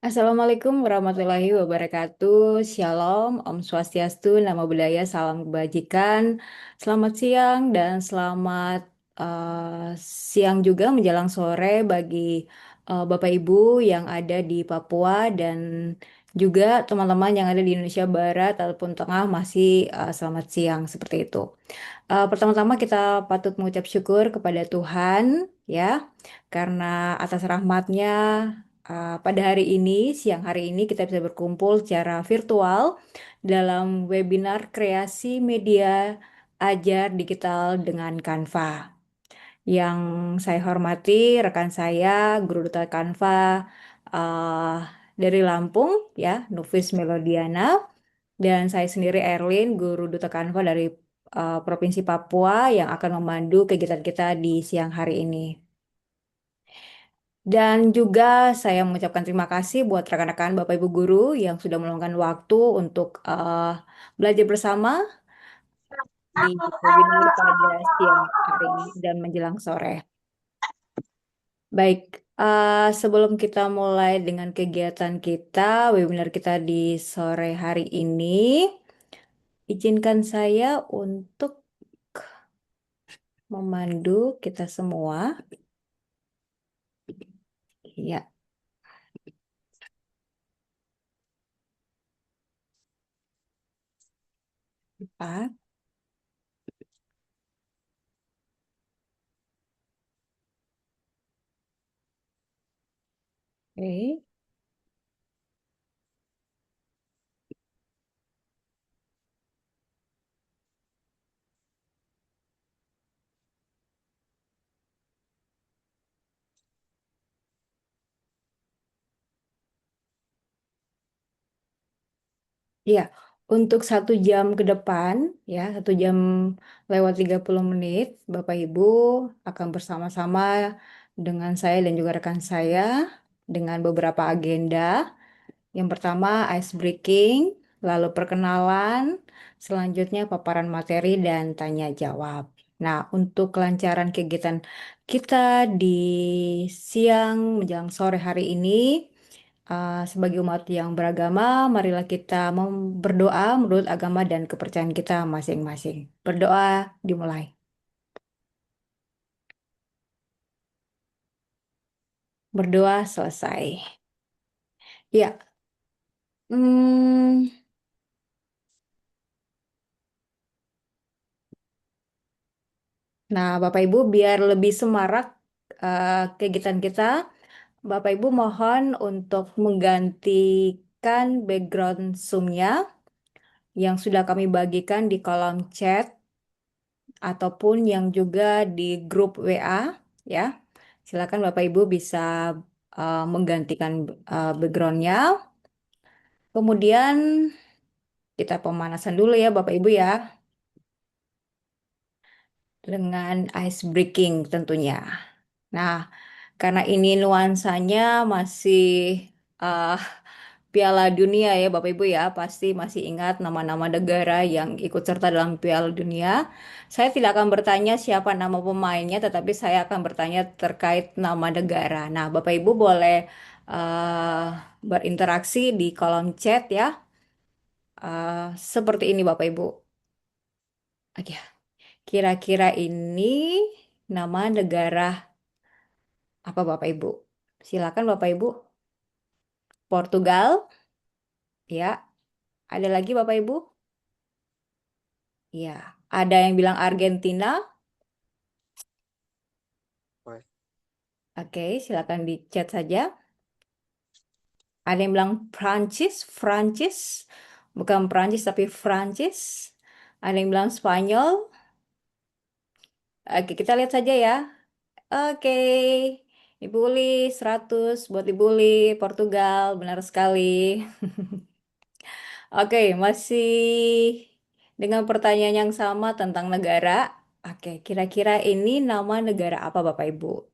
Assalamualaikum warahmatullahi wabarakatuh. Shalom, Om Swastiastu, Namo Buddhaya, Salam Kebajikan. Selamat siang dan selamat siang juga menjelang sore bagi Bapak Ibu yang ada di Papua dan juga teman-teman yang ada di Indonesia Barat ataupun Tengah masih selamat siang seperti itu. Pertama-tama kita patut mengucap syukur kepada Tuhan ya, karena atas rahmatnya pada hari ini, siang hari ini kita bisa berkumpul secara virtual dalam webinar kreasi media ajar digital dengan Canva. Yang saya hormati rekan saya, Guru Duta Canva uh, dari Lampung ya, Nufis Melodiana. Dan saya sendiri Erlin, guru Duta Kanva dari Provinsi Papua yang akan memandu kegiatan kita di siang hari ini. Dan juga saya mengucapkan terima kasih buat rekan-rekan Bapak Ibu guru yang sudah meluangkan waktu untuk belajar bersama di webinar pada siang hari ini dan menjelang sore. Baik, sebelum kita mulai dengan kegiatan kita, webinar kita di sore hari ini, izinkan saya untuk memandu kita semua. Ya, Pak. Oke. Ya, untuk 1 jam ke depan, ya, 1 jam lewat 30 menit, Bapak Ibu akan bersama-sama dengan saya dan juga rekan saya dengan beberapa agenda. Yang pertama, ice breaking, lalu perkenalan, selanjutnya paparan materi dan tanya jawab. Nah, untuk kelancaran kegiatan kita di siang menjelang sore hari ini, sebagai umat yang beragama, marilah kita berdoa menurut agama dan kepercayaan kita masing-masing. Berdoa dimulai. Berdoa selesai. Ya, hmm, nah Bapak Ibu biar lebih semarak kegiatan kita, Bapak Ibu mohon untuk menggantikan background Zoom-nya yang sudah kami bagikan di kolom chat ataupun yang juga di grup WA ya. Silakan Bapak Ibu bisa menggantikan backgroundnya. Kemudian kita pemanasan dulu ya Bapak Ibu ya dengan ice breaking tentunya. Nah, karena ini nuansanya masih uh, Piala Dunia ya Bapak Ibu ya, pasti masih ingat nama-nama negara yang ikut serta dalam Piala Dunia. Saya tidak akan bertanya siapa nama pemainnya, tetapi saya akan bertanya terkait nama negara. Nah, Bapak Ibu boleh uh, berinteraksi di kolom chat ya. Seperti ini Bapak Ibu. Oke, kira-kira ini nama negara apa Bapak Ibu? Silakan Bapak Ibu. Portugal, ya. Ada lagi Bapak Ibu? Ya. Ada yang bilang Argentina. Woi, Oke, silakan di chat saja. Ada yang bilang Prancis, Prancis. Bukan Prancis tapi Prancis. Ada yang bilang Spanyol. Oke, kita lihat saja ya. Oke. Ibu Uli 100 buat Ibu Uli Portugal, benar sekali. Oke, masih dengan pertanyaan yang sama tentang negara. Oke, kira-kira ini nama negara apa Bapak Ibu?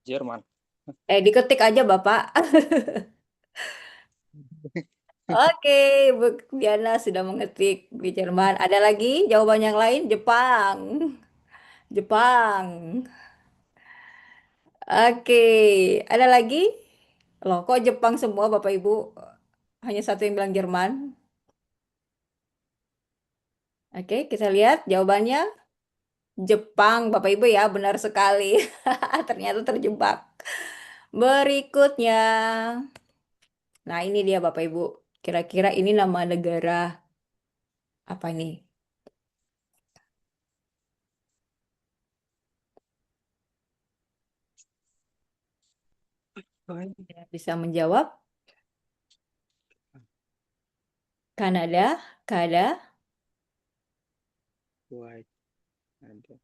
Jerman. Diketik aja Bapak. Oke, Bu Diana sudah mengetik di Jerman. Ada lagi jawaban yang lain? Jepang. Jepang. Oke, ada lagi? Loh, kok Jepang semua Bapak Ibu? Hanya satu yang bilang Jerman. Oke, kita lihat jawabannya. Jepang, Bapak Ibu ya, benar sekali. Ternyata terjebak. Berikutnya. Nah, ini dia Bapak Ibu. Kira-kira ini nama negara apa ini? Kuwait. Ya, bisa menjawab? Kanada, Kanada. Kuwait. Ada.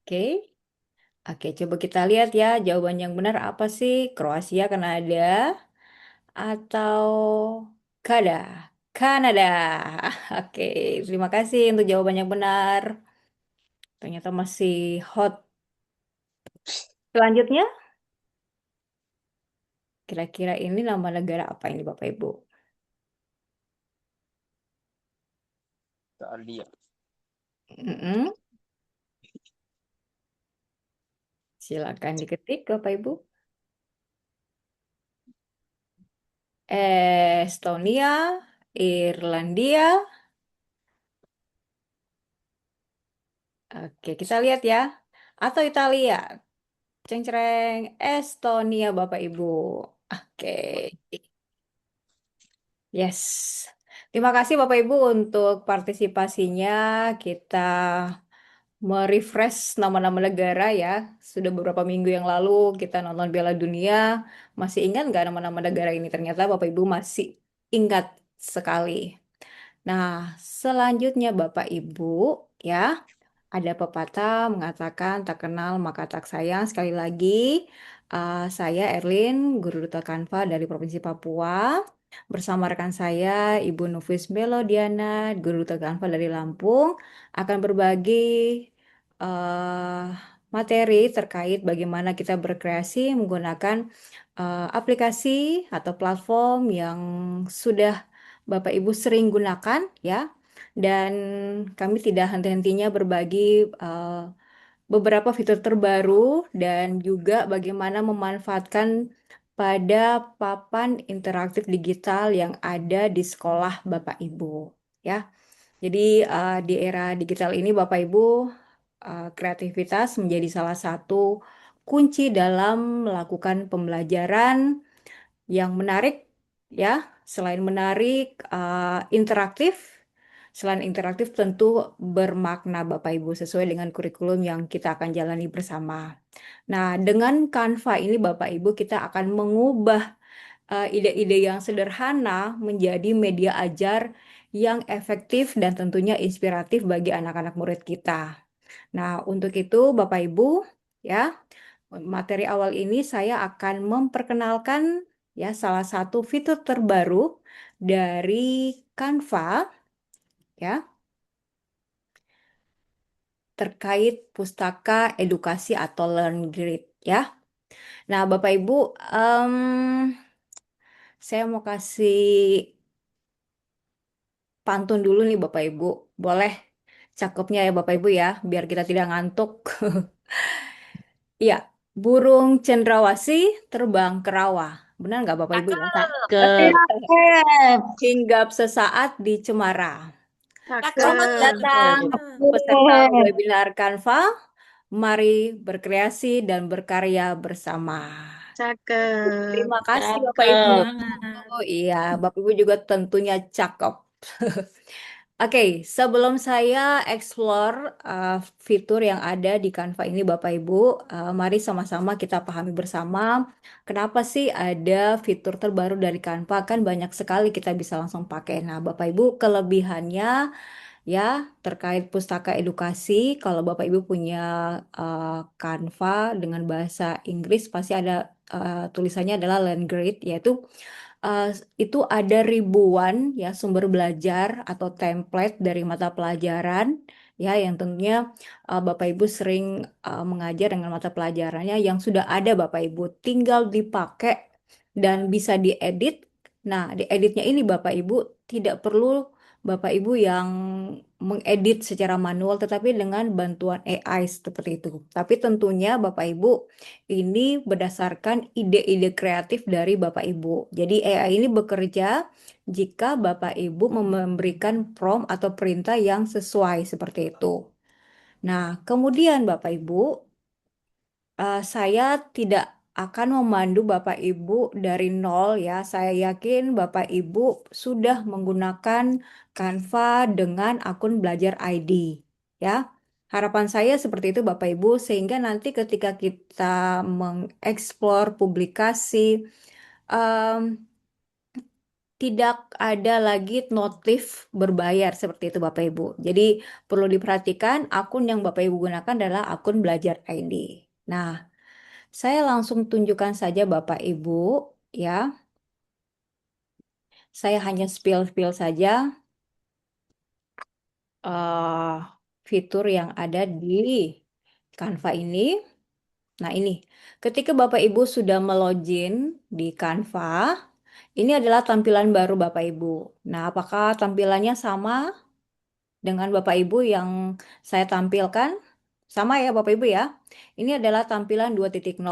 Oke. Oke, coba kita lihat ya. Jawaban yang benar apa sih? Kroasia, Kanada, atau Kanada? Kanada. Oke, terima kasih untuk jawaban yang benar. Ternyata masih hot. Selanjutnya, kira-kira ini nama negara apa ini Bapak Ibu? Italia. Mm-mm. Silakan diketik Bapak Ibu. Estonia, Irlandia. Oke, kita lihat ya. Atau Italia. Ceng-cereng, Estonia Bapak Ibu. Oke, yes. Terima kasih Bapak Ibu untuk partisipasinya. Kita merefresh nama-nama negara ya. Sudah beberapa minggu yang lalu kita nonton Piala Dunia. Masih ingat nggak nama-nama negara ini? Ternyata Bapak Ibu masih ingat sekali. Nah, selanjutnya Bapak Ibu ya. Ada pepatah mengatakan tak kenal maka tak sayang. Sekali lagi, saya Erlin, guru Duta Kanva dari Provinsi Papua. Bersama rekan saya, Ibu Nufis Melodiana, guru Duta Kanva dari Lampung, akan berbagi eh, materi terkait bagaimana kita berkreasi menggunakan aplikasi atau platform yang sudah Bapak Ibu sering gunakan ya. Dan kami tidak henti-hentinya berbagi eh, beberapa fitur terbaru dan juga bagaimana memanfaatkan pada papan interaktif digital yang ada di sekolah Bapak Ibu. Ya, jadi di era digital ini Bapak Ibu kreativitas menjadi salah satu kunci dalam melakukan pembelajaran yang menarik ya. Selain menarik, interaktif. Selain interaktif tentu bermakna Bapak Ibu sesuai dengan kurikulum yang kita akan jalani bersama. Nah, dengan Canva ini Bapak Ibu kita akan mengubah ide-ide yang sederhana menjadi media ajar yang efektif dan tentunya inspiratif bagi anak-anak murid kita. Nah, untuk itu Bapak Ibu ya, materi awal ini saya akan memperkenalkan ya salah satu fitur terbaru dari Canva ya terkait pustaka edukasi atau Learn Grid ya. Nah, Bapak Ibu, em, saya mau kasih pantun dulu nih Bapak Ibu. Boleh cakepnya ya Bapak Ibu ya, biar kita tidak ngantuk. Iya, burung cendrawasih terbang ke rawa. Benar nggak Bapak Ibu ya? Cakep, Hinggap sesaat di Cemara. Selamat cakep, datang peserta webinar Canva. Mari berkreasi dan berkarya bersama. cakep. Terima kasih Bapak Ibu. Cakep. Oh iya, Bapak Ibu juga tentunya cakep. Oke, sebelum saya explore fitur yang ada di Canva ini Bapak Ibu, mari sama-sama kita pahami bersama kenapa sih ada fitur terbaru dari Canva, kan banyak sekali kita bisa langsung pakai. Nah, Bapak Ibu, kelebihannya ya terkait pustaka edukasi, kalau Bapak Ibu punya Canva dengan bahasa Inggris pasti ada tulisannya adalah Learn Grade, yaitu uh, itu ada ribuan ya sumber belajar atau template dari mata pelajaran ya yang tentunya Bapak Ibu sering mengajar dengan mata pelajarannya yang sudah ada Bapak Ibu tinggal dipakai dan bisa diedit. Nah, di editnya ini Bapak Ibu tidak perlu Bapak Ibu yang mengedit secara manual tetapi dengan bantuan AI seperti itu. Tapi tentunya Bapak Ibu ini berdasarkan ide-ide kreatif dari Bapak Ibu. Jadi AI ini bekerja jika Bapak Ibu memberikan prompt atau perintah yang sesuai seperti itu. Nah, kemudian Bapak Ibu, saya tidak akan memandu Bapak Ibu dari nol ya. Saya yakin Bapak Ibu sudah menggunakan Canva dengan akun Belajar ID ya. Harapan saya seperti itu Bapak Ibu sehingga nanti ketika kita mengeksplor publikasi em, tidak ada lagi notif berbayar seperti itu Bapak Ibu. Jadi perlu diperhatikan akun yang Bapak Ibu gunakan adalah akun Belajar ID. Nah, saya langsung tunjukkan saja Bapak Ibu ya. Saya hanya spill-spill saja eh, fitur yang ada di Canva ini. Nah, ini ketika Bapak Ibu sudah melogin di Canva, ini adalah tampilan baru Bapak Ibu. Nah, apakah tampilannya sama dengan Bapak Ibu yang saya tampilkan? Sama ya Bapak Ibu ya. Ini adalah tampilan 2.0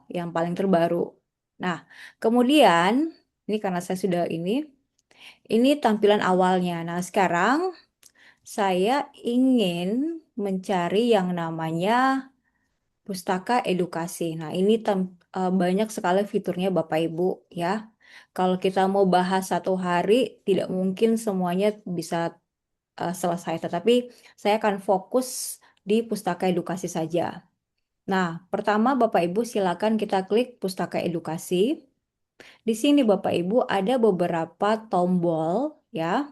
yang paling terbaru. Nah, kemudian ini karena saya sudah ini tampilan awalnya. Nah, sekarang saya ingin mencari yang namanya pustaka edukasi. Nah, ini banyak sekali fiturnya Bapak Ibu ya. Kalau kita mau bahas satu hari, tidak mungkin semuanya bisa selesai. Tetapi saya akan fokus di pustaka edukasi saja. Nah, pertama Bapak Ibu silakan kita klik pustaka edukasi. Di sini Bapak Ibu ada beberapa tombol ya,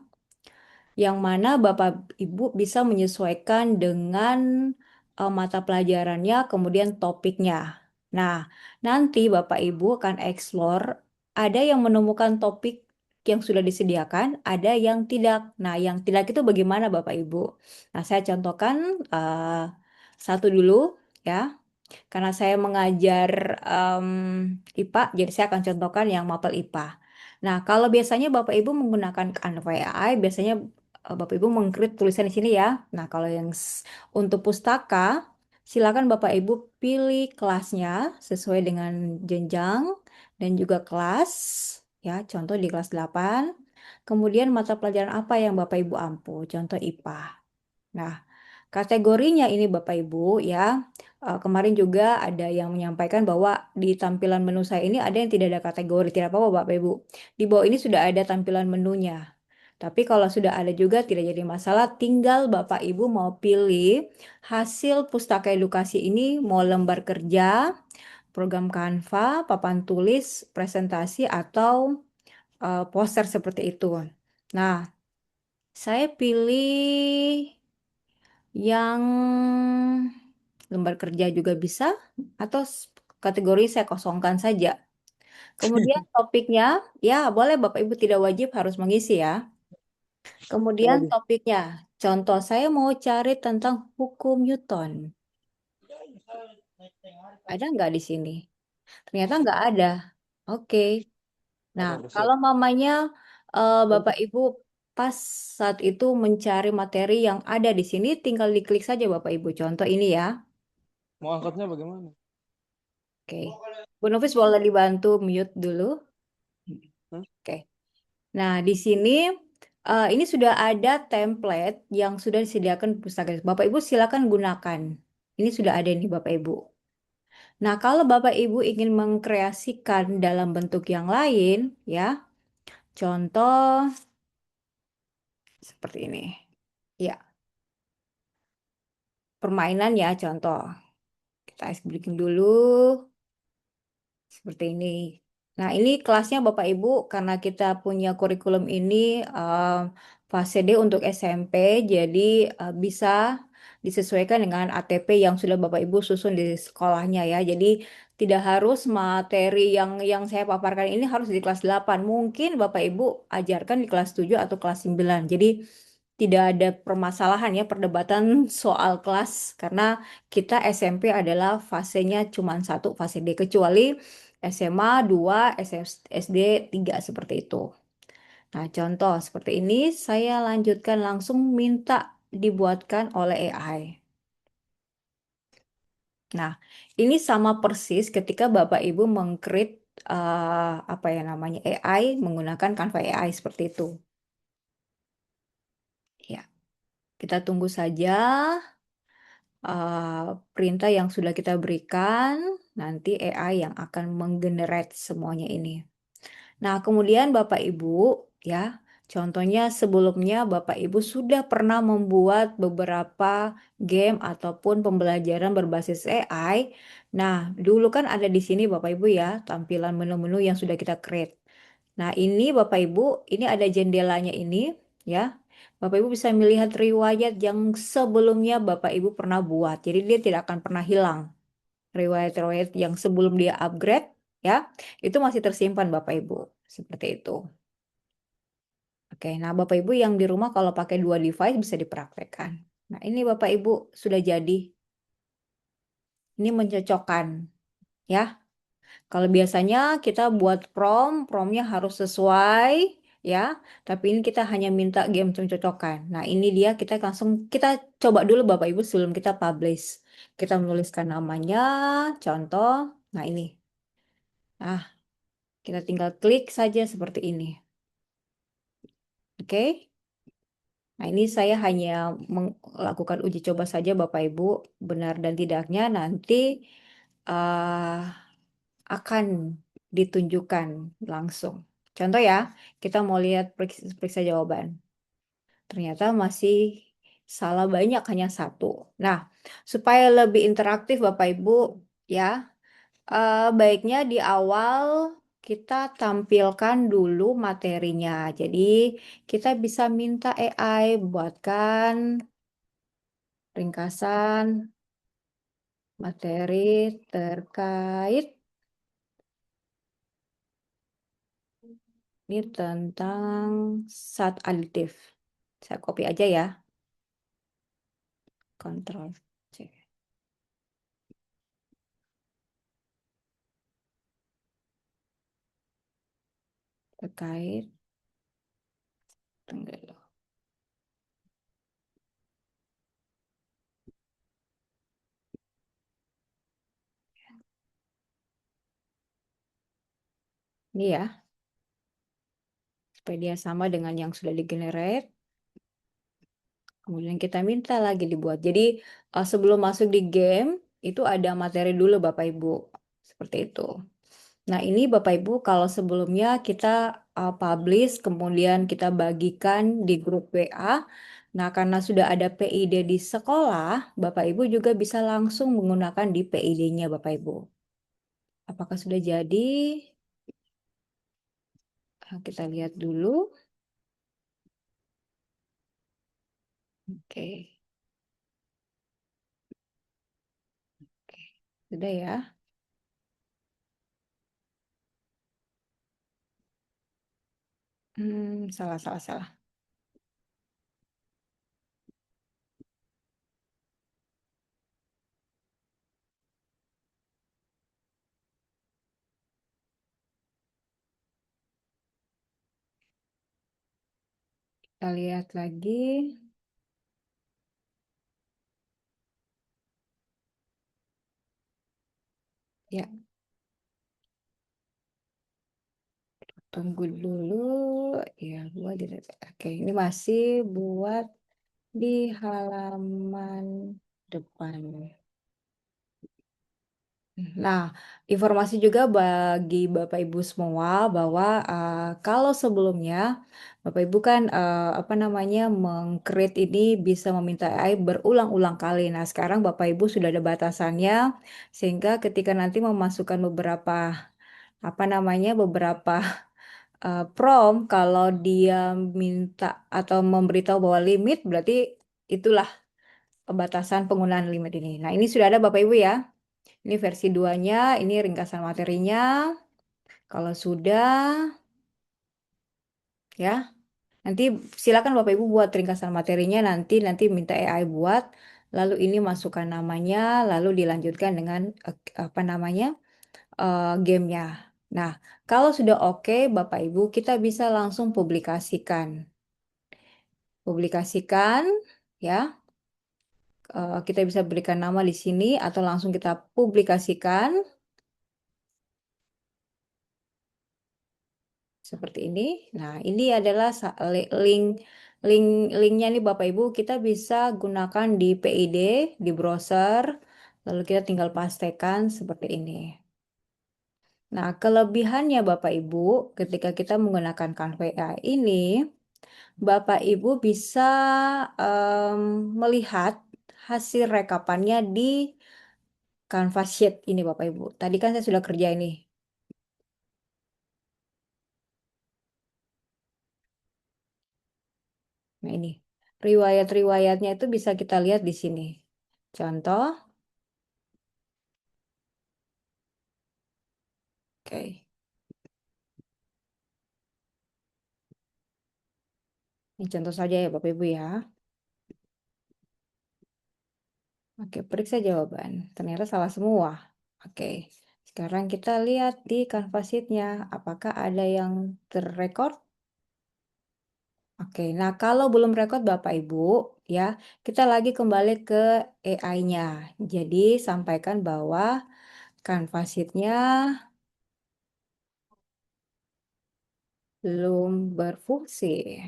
yang mana Bapak Ibu bisa menyesuaikan dengan mata pelajarannya, kemudian topiknya. Nah, nanti Bapak Ibu akan explore, ada yang menemukan topik yang sudah disediakan, ada yang tidak. Nah, yang tidak itu bagaimana Bapak Ibu? Nah, saya contohkan satu dulu ya. Karena saya mengajar IPA, jadi saya akan contohkan yang mapel IPA. Nah, kalau biasanya Bapak Ibu menggunakan Canva AI, biasanya Bapak Ibu mengkrit tulisan di sini ya. Nah, kalau yang untuk pustaka, silakan Bapak Ibu pilih kelasnya sesuai dengan jenjang dan juga kelas. Ya, contoh di kelas 8. Kemudian mata pelajaran apa yang Bapak Ibu ampu, contoh IPA. Nah, kategorinya ini Bapak Ibu ya, kemarin juga ada yang menyampaikan bahwa di tampilan menu saya ini ada yang tidak ada kategori, tidak apa-apa Bapak Ibu. Di bawah ini sudah ada tampilan menunya. Tapi kalau sudah ada juga tidak jadi masalah, tinggal Bapak Ibu mau pilih hasil pustaka edukasi ini mau lembar kerja, program Canva, papan tulis, presentasi atau poster seperti itu. Nah, saya pilih yang lembar kerja juga bisa atau kategori saya kosongkan saja. Kemudian topiknya, ya boleh Bapak Ibu tidak wajib harus mengisi ya. Coba Kemudian di topiknya, contoh saya mau cari tentang hukum Newton. Ada nggak di sini? Ternyata nggak ada. Oke. Nah, apa harus ya? kalau mamanya Bapak Ibu pas saat itu mencari materi yang ada di sini, tinggal diklik saja Bapak Ibu. Contoh ini ya. Mau angkatnya bagaimana? Oke. Bu Nufis boleh dibantu mute dulu. Hah? Oke. Nah, di sini ini sudah ada template yang sudah disediakan di pustaka. Bapak Ibu silakan gunakan. Ini sudah ada nih Bapak Ibu. Nah, kalau Bapak Ibu ingin mengkreasikan dalam bentuk yang lain, ya, contoh seperti ini. Ya, permainan ya, contoh. Kita ice breaking dulu. Seperti ini. Nah, ini kelasnya Bapak Ibu karena kita punya kurikulum ini fase D untuk SMP, jadi bisa disesuaikan dengan ATP yang sudah Bapak Ibu susun di sekolahnya ya. Jadi tidak harus materi yang saya paparkan ini harus di kelas 8. Mungkin Bapak Ibu ajarkan di kelas 7 atau kelas 9. Jadi tidak ada permasalahan ya perdebatan soal kelas karena kita SMP adalah fasenya cuma satu, fase D kecuali SMA 2, SD 3 seperti itu. Nah, contoh seperti ini saya lanjutkan langsung minta dibuatkan oleh AI. Nah, ini sama persis ketika Bapak Ibu mengcreate apa ya namanya AI menggunakan Canva AI seperti itu. Ya, kita tunggu saja perintah yang sudah kita berikan, nanti AI yang akan menggenerate semuanya ini. Nah, kemudian Bapak Ibu, ya, contohnya sebelumnya Bapak Ibu sudah pernah membuat beberapa game ataupun pembelajaran berbasis AI. Nah, dulu kan ada di sini Bapak Ibu ya, tampilan menu-menu yang sudah kita create. Nah, ini Bapak Ibu, ini ada jendelanya ini, ya. Bapak Ibu bisa melihat riwayat yang sebelumnya Bapak Ibu pernah buat. Jadi dia tidak akan pernah hilang. Riwayat-riwayat yang sebelum dia upgrade, ya, itu masih tersimpan Bapak Ibu. Seperti itu. Oke, nah Bapak Ibu yang di rumah kalau pakai dua device bisa dipraktekkan. Nah, ini Bapak Ibu sudah jadi. Ini mencocokkan, ya. Kalau biasanya kita buat promnya harus sesuai, ya. Tapi ini kita hanya minta game mencocokkan. Nah, ini dia kita langsung kita coba dulu Bapak Ibu sebelum kita publish. Kita menuliskan namanya, contoh. Nah, ini. Nah, kita tinggal klik saja seperti ini. Oke. Nah, ini saya hanya melakukan uji coba saja Bapak Ibu, benar dan tidaknya nanti eh, akan ditunjukkan langsung. Contoh ya, kita mau lihat periksa jawaban. Ternyata masih salah banyak, hanya satu. Nah, supaya lebih interaktif Bapak Ibu, ya, baiknya di awal kita tampilkan dulu materinya. Jadi, kita bisa minta AI buatkan ringkasan materi terkait ini tentang zat aditif. Saya copy aja ya. Ctrl C. Terkait tunggu. Ini ya, supaya dia sama dengan yang sudah digenerate. Kemudian kita minta lagi dibuat. Jadi sebelum masuk di game itu ada materi dulu Bapak Ibu. Seperti itu. Nah, ini Bapak Ibu kalau sebelumnya kita publish kemudian kita bagikan di grup WA. Nah, karena sudah ada PID di sekolah, Bapak Ibu juga bisa langsung menggunakan di PID-nya Bapak Ibu. Apakah sudah jadi? Kita lihat dulu. Oke. Oke. Sudah ya. Salah, salah, salah. Kita lihat lagi. Ya, tunggu dulu. Ya, buat di. Oke, ini masih buat di halaman depan. Nah, informasi juga bagi Bapak Ibu semua bahwa kalau sebelumnya Bapak Ibu kan apa namanya mengcreate ini bisa meminta AI berulang-ulang kali. Nah, sekarang Bapak Ibu sudah ada batasannya sehingga ketika nanti memasukkan beberapa apa namanya beberapa prompt kalau dia minta atau memberitahu bahwa limit berarti itulah batasan penggunaan limit ini. Nah, ini sudah ada Bapak Ibu ya. Ini versi 2-nya, ini ringkasan materinya. Kalau sudah, ya, nanti silakan Bapak Ibu buat ringkasan materinya, nanti minta AI buat, lalu ini masukkan namanya, lalu dilanjutkan dengan apa namanya gamenya. Nah, kalau sudah oke, Bapak Ibu, kita bisa langsung publikasikan. Publikasikan, ya. Kita bisa berikan nama di sini atau langsung kita publikasikan seperti ini. Nah, ini adalah link link linknya nih Bapak Ibu, kita bisa gunakan di PID, di browser, lalu kita tinggal pastekan seperti ini. Nah, kelebihannya Bapak Ibu, ketika kita menggunakan Canva AI ini, Bapak Ibu bisa em, melihat hasil rekapannya di Canva Sheet ini Bapak Ibu. Tadi kan saya sudah kerja ini. Nah ini, riwayat-riwayatnya itu bisa kita lihat di sini. Contoh, oke. Ini contoh saja ya Bapak Ibu ya. Oke, periksa jawaban. Ternyata salah semua. Oke, sekarang kita lihat di Canvas Sheet-nya. Apakah ada yang terrecord? Oke, nah kalau belum record Bapak Ibu, ya, kita lagi kembali ke AI-nya. Jadi, sampaikan bahwa Canvas Sheet-nya belum berfungsi.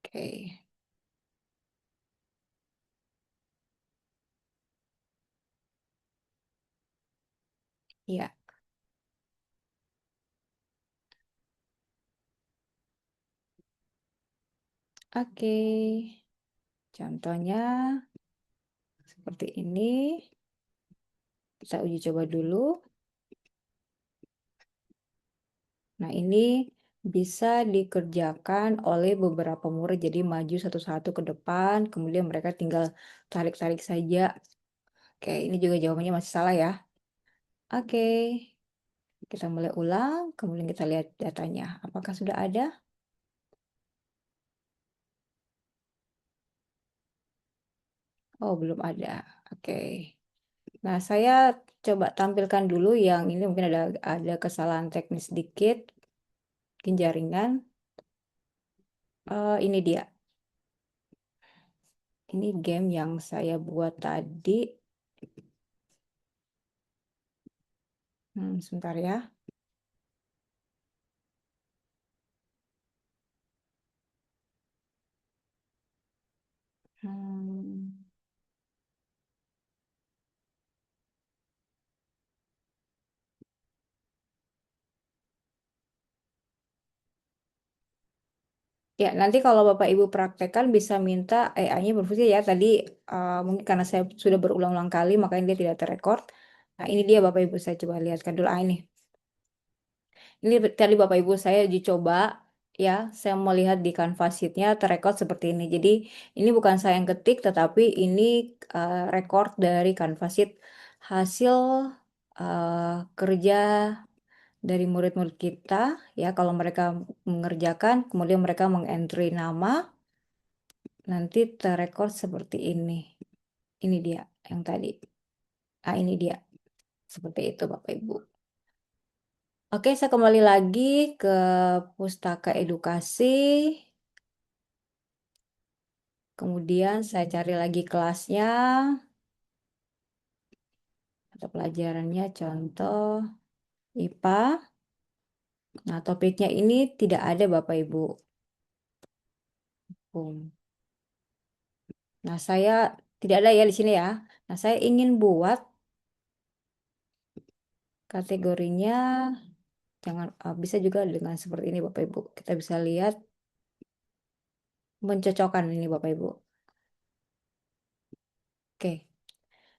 Oke, ya, oke. Contohnya seperti ini. Kita uji coba dulu. Nah, ini bisa dikerjakan oleh beberapa murid. Jadi maju satu-satu ke depan, kemudian mereka tinggal tarik-tarik saja. Oke, ini juga jawabannya masih salah ya. Oke, kita mulai ulang, kemudian kita lihat datanya. Apakah sudah ada? Oh, belum ada. Oke. Nah, saya coba tampilkan dulu yang ini mungkin ada kesalahan teknis sedikit, mungkin jaringan. Ini dia. Ini game yang saya buat tadi. Sebentar ya. Hmm. Ya, nanti kalau Bapak Ibu praktekkan bisa minta AI-nya berfungsi ya. Tadi mungkin karena saya sudah berulang-ulang kali makanya dia tidak terrecord. Nah, ini dia Bapak Ibu, saya coba lihatkan dulu. Ini. Ini tadi Bapak Ibu saya uji coba ya. Saya mau lihat di Canvas Sheet-nya terrecord seperti ini. Jadi ini bukan saya yang ketik tetapi ini record dari Canvas Sheet hasil kerja dari murid-murid kita ya. Kalau mereka mengerjakan kemudian mereka mengentry nama, nanti terrecord seperti ini. Ini dia yang tadi. Ah, ini dia. Seperti itu Bapak Ibu. Oke, saya kembali lagi ke Pustaka Edukasi. Kemudian saya cari lagi kelasnya atau pelajarannya, contoh IPA. Nah, topiknya ini tidak ada Bapak Ibu. Nah, saya tidak ada ya di sini ya. Nah, saya ingin buat kategorinya, jangan bisa juga dengan seperti ini Bapak Ibu. Kita bisa lihat mencocokkan ini Bapak Ibu. Oke.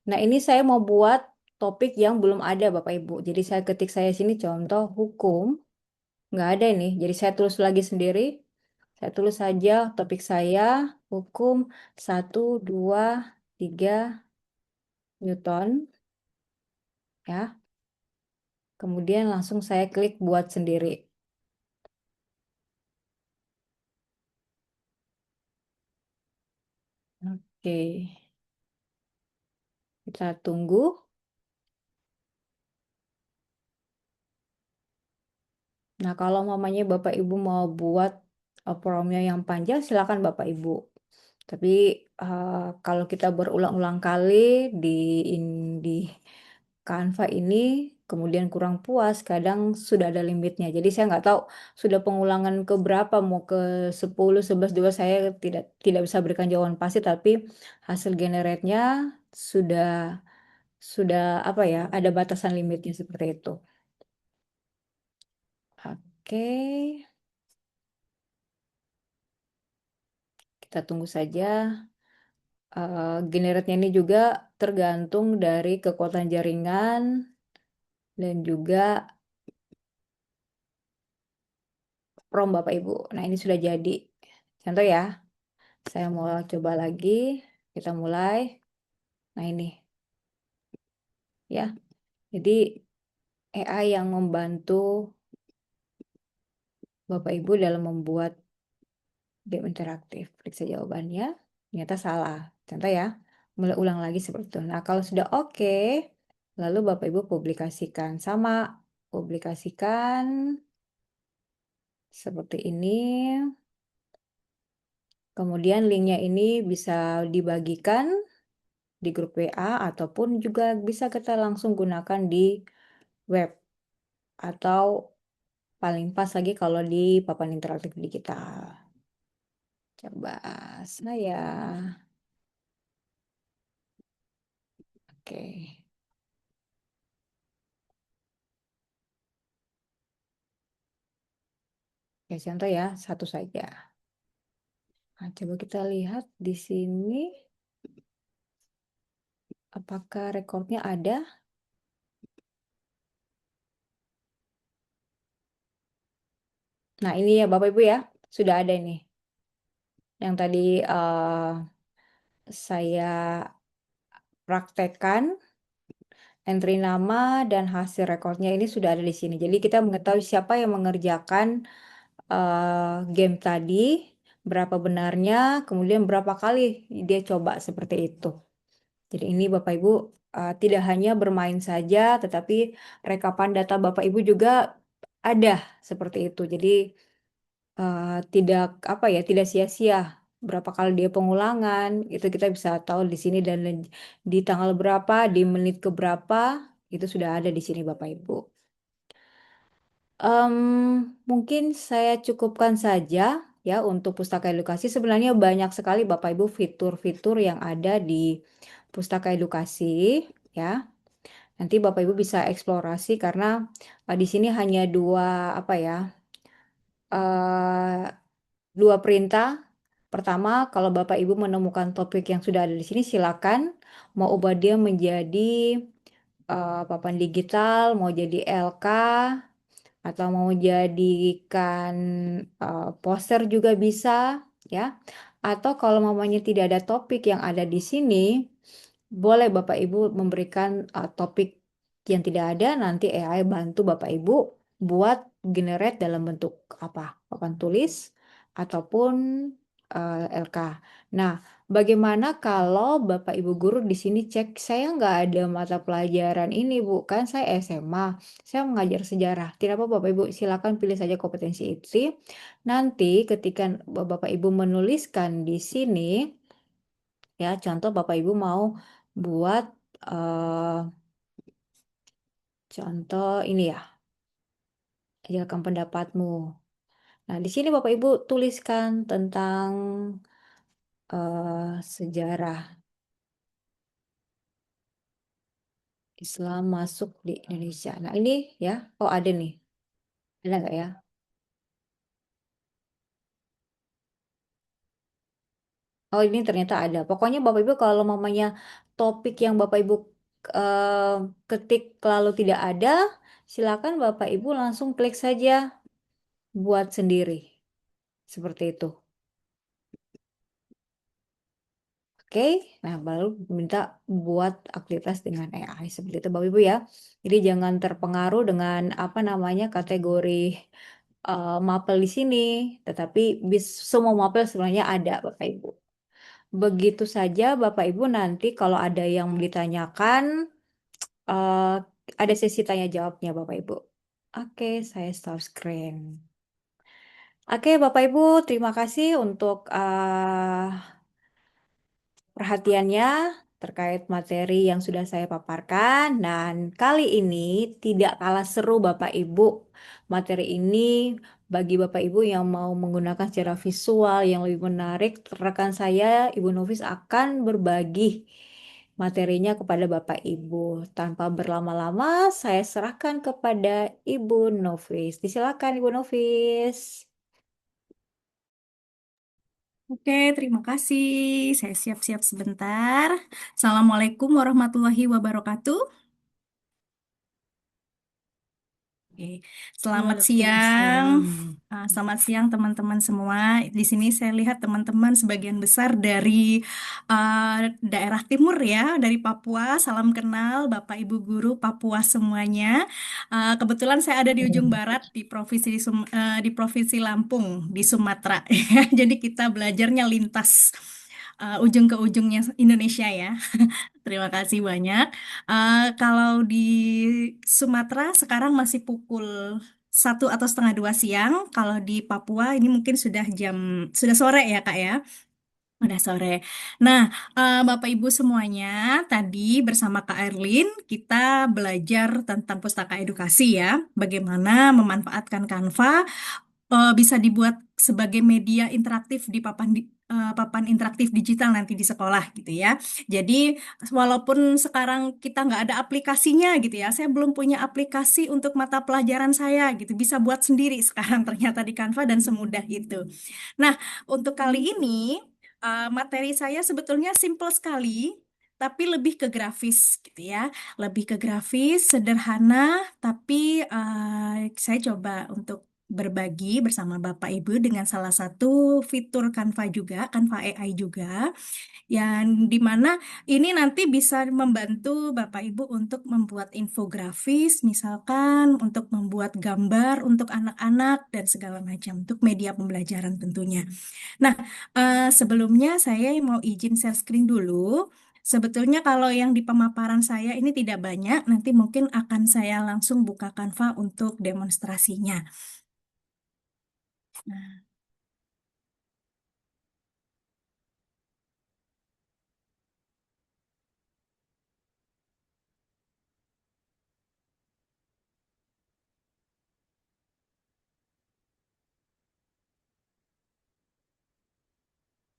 Nah, ini saya mau buat topik yang belum ada Bapak Ibu. Jadi saya ketik saya sini contoh hukum. Nggak ada ini. Jadi saya tulis lagi sendiri. Saya tulis saja topik saya hukum 1, 2, 3 Newton. Ya. Kemudian langsung saya klik buat sendiri. Oke. Kita tunggu. Nah, kalau mamanya Bapak Ibu mau buat promnya yang panjang, silakan Bapak Ibu. Tapi kalau kita berulang-ulang kali di di Canva ini, kemudian kurang puas, kadang sudah ada limitnya. Jadi saya nggak tahu sudah pengulangan ke berapa, mau ke 10, 11, 12, saya tidak bisa berikan jawaban pasti, tapi hasil generate-nya sudah sudah apa ya, ada batasan limitnya seperti itu. Oke, kita tunggu saja. Generate-nya ini juga tergantung dari kekuatan jaringan dan juga prom Bapak Ibu. Nah, ini sudah jadi. Contoh ya, saya mau coba lagi. Kita mulai. Nah, ini ya. Jadi AI yang membantu Bapak Ibu dalam membuat game interaktif. Periksa jawabannya. Ternyata salah. Contoh ya. Mulai ulang lagi seperti itu. Nah, kalau sudah oke, lalu Bapak Ibu publikasikan. Sama, publikasikan seperti ini. Kemudian linknya ini bisa dibagikan di grup WA ataupun juga bisa kita langsung gunakan di web atau paling pas lagi kalau di papan interaktif digital. Coba saya. Oke. Oke, contoh ya, satu saja. Nah, coba kita lihat di sini apakah rekornya ada. Nah, ini ya Bapak Ibu ya, sudah ada ini. Yang tadi saya praktekkan. Entry nama dan hasil rekornya ini sudah ada di sini. Jadi kita mengetahui siapa yang mengerjakan game tadi, berapa benarnya, kemudian berapa kali dia coba seperti itu. Jadi ini Bapak Ibu tidak hanya bermain saja, tetapi rekapan data Bapak Ibu juga ada seperti itu. Jadi tidak apa ya, tidak sia-sia. Berapa kali dia pengulangan, itu kita bisa tahu di sini dan di tanggal berapa, di menit ke berapa, itu sudah ada di sini Bapak Ibu. Mungkin saya cukupkan saja ya untuk Pustaka Edukasi. Sebenarnya banyak sekali Bapak Ibu fitur-fitur yang ada di Pustaka Edukasi ya. Nanti Bapak Ibu bisa eksplorasi karena di sini hanya dua apa ya? eh, Dua perintah. Pertama, kalau Bapak Ibu menemukan topik yang sudah ada di sini, silakan mau ubah dia menjadi papan digital, mau jadi LK, atau mau jadikan poster juga bisa, ya. Atau kalau mamanya tidak ada topik yang ada di sini, boleh Bapak Ibu memberikan topik yang tidak ada, nanti AI bantu Bapak Ibu buat generate dalam bentuk apa? Papan tulis ataupun LK. Nah, bagaimana kalau Bapak Ibu guru di sini cek saya nggak ada mata pelajaran ini Bu, kan saya SMA, saya mengajar sejarah. Tidak apa Bapak Ibu, silakan pilih saja kompetensi itu. Nanti ketika Bapak Ibu menuliskan di sini, ya contoh Bapak Ibu mau buat eh, contoh ini ya, ajarkan pendapatmu. Nah, di sini Bapak Ibu tuliskan tentang sejarah Islam masuk di Indonesia. Nah, ini ya, oh ada nih, ada nggak ya? Oh, ini ternyata ada. Pokoknya Bapak Ibu kalau mamanya topik yang Bapak Ibu eh, ketik lalu tidak ada, silakan Bapak Ibu langsung klik saja buat sendiri. Seperti itu. Oke, nah baru minta buat aktivitas dengan AI seperti itu Bapak Ibu ya. Jadi jangan terpengaruh dengan apa namanya kategori mapel di sini, tetapi semua mapel sebenarnya ada Bapak Ibu. Begitu saja Bapak Ibu nanti kalau ada yang ditanyakan, ada sesi tanya jawabnya Bapak Ibu. Oke, saya stop screen. Oke, Bapak Ibu, terima kasih untuk perhatiannya terkait materi yang sudah saya paparkan. Dan kali ini tidak kalah seru Bapak Ibu. Materi ini bagi Bapak Ibu yang mau menggunakan secara visual yang lebih menarik, rekan saya, Ibu Nufis akan berbagi materinya kepada Bapak Ibu. Tanpa berlama-lama, saya serahkan kepada Ibu Nufis. Disilakan Ibu Nufis. Oke, terima kasih. Saya siap-siap sebentar. Assalamualaikum warahmatullahi wabarakatuh. Oke, selamat siang. Waalaikumsalam. Selamat siang teman-teman semua. Di sini saya lihat teman-teman sebagian besar dari daerah timur ya, dari Papua. Salam kenal Bapak Ibu guru Papua semuanya. Kebetulan saya ada di ujung barat di di Provinsi Lampung di Sumatera. Jadi kita belajarnya lintas ujung ke ujungnya Indonesia ya. Terima kasih banyak. Kalau di Sumatera sekarang masih pukul 1 atau setengah 2 siang. Kalau di Papua ini mungkin sudah sore ya Kak ya. Udah sore. Nah, Bapak Ibu semuanya, tadi bersama Kak Erlin kita belajar tentang pustaka edukasi ya, bagaimana memanfaatkan Canva bisa dibuat sebagai media interaktif di papan interaktif digital nanti di sekolah gitu ya. Jadi walaupun sekarang kita nggak ada aplikasinya gitu ya, saya belum punya aplikasi untuk mata pelajaran saya gitu, bisa buat sendiri sekarang ternyata di Canva dan semudah itu. Nah, untuk kali ini materi saya sebetulnya simple sekali. Tapi lebih ke grafis gitu ya, lebih ke grafis, sederhana, tapi saya coba untuk berbagi bersama Bapak Ibu dengan salah satu fitur Canva juga, Canva AI juga, yang dimana ini nanti bisa membantu Bapak Ibu untuk membuat infografis, misalkan untuk membuat gambar untuk anak-anak dan segala macam untuk media pembelajaran tentunya. Nah, sebelumnya saya mau izin share screen dulu. Sebetulnya kalau yang di pemaparan saya ini tidak banyak, nanti mungkin akan saya langsung buka Canva untuk demonstrasinya.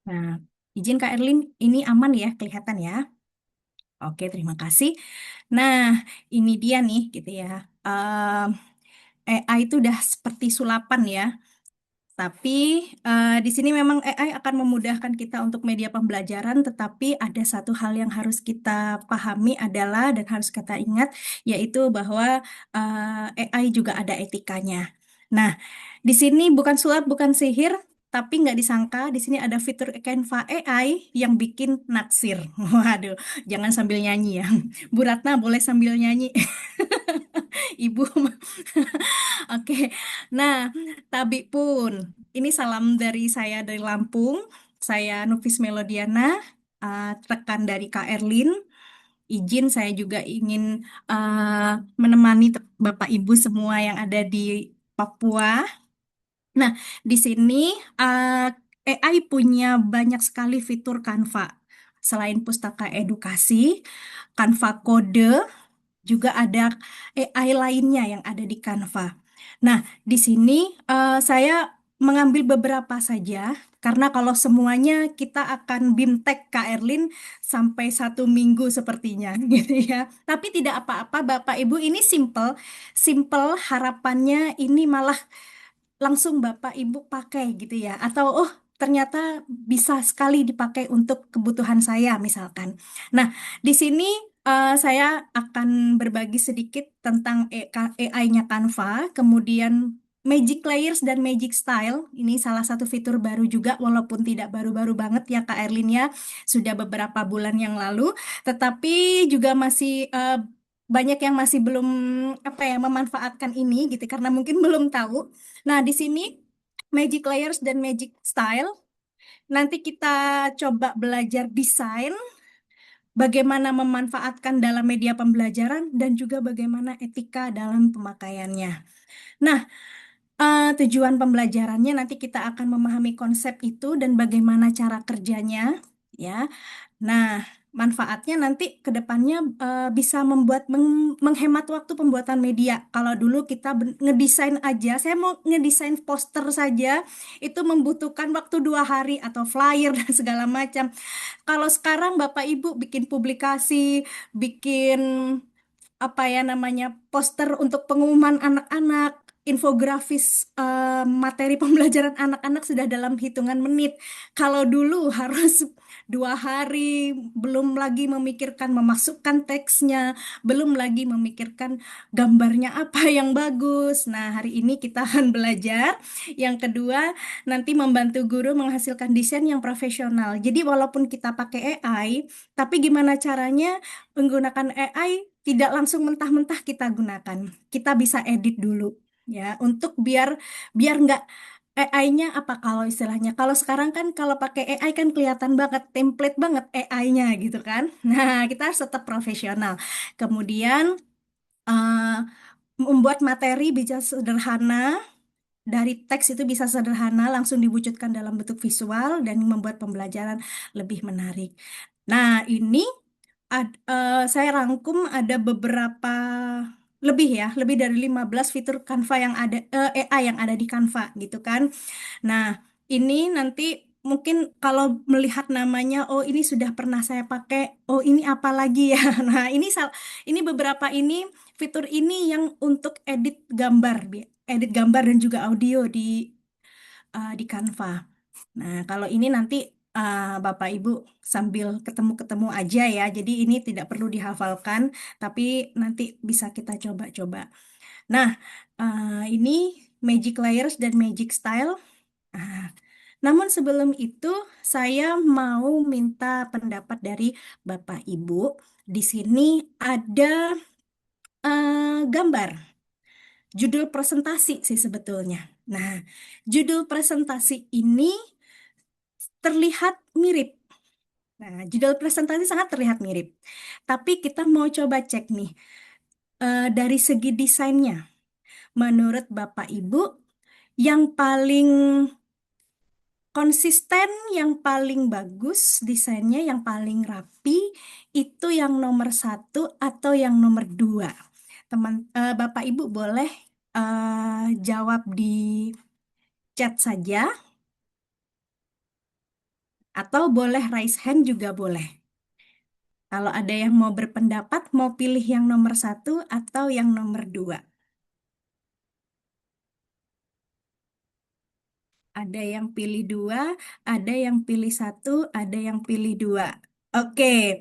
Nah, izin Kak Erlin, ini aman ya, kelihatan ya? Oke, terima kasih. Nah, ini dia nih, gitu ya. AI itu udah seperti sulapan ya. Tapi di sini memang AI akan memudahkan kita untuk media pembelajaran, tetapi ada satu hal yang harus kita pahami adalah dan harus kita ingat, yaitu bahwa AI juga ada etikanya. Nah, di sini bukan sulap, bukan sihir, tapi nggak disangka di sini ada fitur Canva AI yang bikin naksir. Waduh, jangan sambil nyanyi ya. Bu Ratna boleh sambil nyanyi. Ibu, oke. Nah, Tabi pun, ini salam dari saya dari Lampung. Saya Nufis Melodiana, rekan dari Kak Erlin. Izin saya juga ingin menemani Bapak Ibu semua yang ada di Papua. Nah, di sini AI punya banyak sekali fitur Canva. Selain pustaka edukasi, Canva kode, juga ada AI lainnya yang ada di Canva. Nah, di sini saya mengambil beberapa saja, karena kalau semuanya kita akan bimtek Kak Erlin sampai 1 minggu sepertinya, gitu ya. Tapi tidak apa-apa, Bapak Ibu, ini simple, simple harapannya ini malah langsung Bapak Ibu pakai gitu ya. Atau oh ternyata bisa sekali dipakai untuk kebutuhan saya misalkan. Nah, di sini saya akan berbagi sedikit tentang AI-nya Canva, kemudian Magic Layers dan Magic Style. Ini salah satu fitur baru juga walaupun tidak baru-baru banget ya Kak Erlin ya. Sudah beberapa bulan yang lalu, tetapi juga masih banyak yang masih belum apa ya memanfaatkan ini gitu karena mungkin belum tahu. Nah, di sini Magic Layers dan Magic Style. Nanti kita coba belajar desain bagaimana memanfaatkan dalam media pembelajaran, dan juga bagaimana etika dalam pemakaiannya. Nah, tujuan pembelajarannya nanti kita akan memahami konsep itu dan bagaimana cara kerjanya, ya. Nah, manfaatnya nanti ke depannya bisa menghemat waktu pembuatan media. Kalau dulu kita ngedesain aja, saya mau ngedesain poster saja, itu membutuhkan waktu 2 hari atau flyer dan segala macam. Kalau sekarang Bapak Ibu bikin publikasi, bikin apa ya namanya poster untuk pengumuman anak-anak, infografis materi pembelajaran anak-anak sudah dalam hitungan menit. Kalau dulu harus 2 hari, belum lagi memikirkan memasukkan teksnya, belum lagi memikirkan gambarnya apa yang bagus. Nah, hari ini kita akan belajar. Yang kedua, nanti membantu guru menghasilkan desain yang profesional. Jadi walaupun kita pakai AI, tapi gimana caranya menggunakan AI tidak langsung mentah-mentah kita gunakan. Kita bisa edit dulu ya untuk biar biar nggak AI-nya apa kalau istilahnya. Kalau sekarang kan kalau pakai AI kan kelihatan banget template banget AI-nya gitu kan. Nah, kita harus tetap profesional. Kemudian eh, membuat materi bisa sederhana, dari teks itu bisa sederhana langsung diwujudkan dalam bentuk visual dan membuat pembelajaran lebih menarik. Nah, ini saya rangkum ada beberapa lebih dari 15 fitur Canva yang ada, AI yang ada di Canva gitu kan. Nah, ini nanti mungkin kalau melihat namanya, oh ini sudah pernah saya pakai, oh ini apa lagi ya. Nah, ini beberapa ini fitur ini yang untuk edit gambar dan juga audio di Canva. Nah, kalau ini nanti Bapak Ibu sambil ketemu-ketemu aja ya. Jadi ini tidak perlu dihafalkan, tapi nanti bisa kita coba-coba. Nah, ini Magic Layers dan Magic Style. Ah, namun sebelum itu, saya mau minta pendapat dari Bapak Ibu. Di sini ada gambar, judul presentasi sih sebetulnya. Nah, judul presentasi ini terlihat mirip. Nah, judul presentasi sangat terlihat mirip. Tapi kita mau coba cek nih, dari segi desainnya. Menurut Bapak Ibu, yang paling konsisten, yang paling bagus desainnya, yang paling rapi, itu yang nomor 1 atau yang nomor 2? Bapak Ibu boleh jawab di chat saja, atau boleh raise hand juga boleh. Kalau ada yang mau berpendapat, mau pilih yang nomor 1 atau yang nomor 2? Ada yang pilih 2, ada yang pilih 1, ada yang pilih 2. Oke,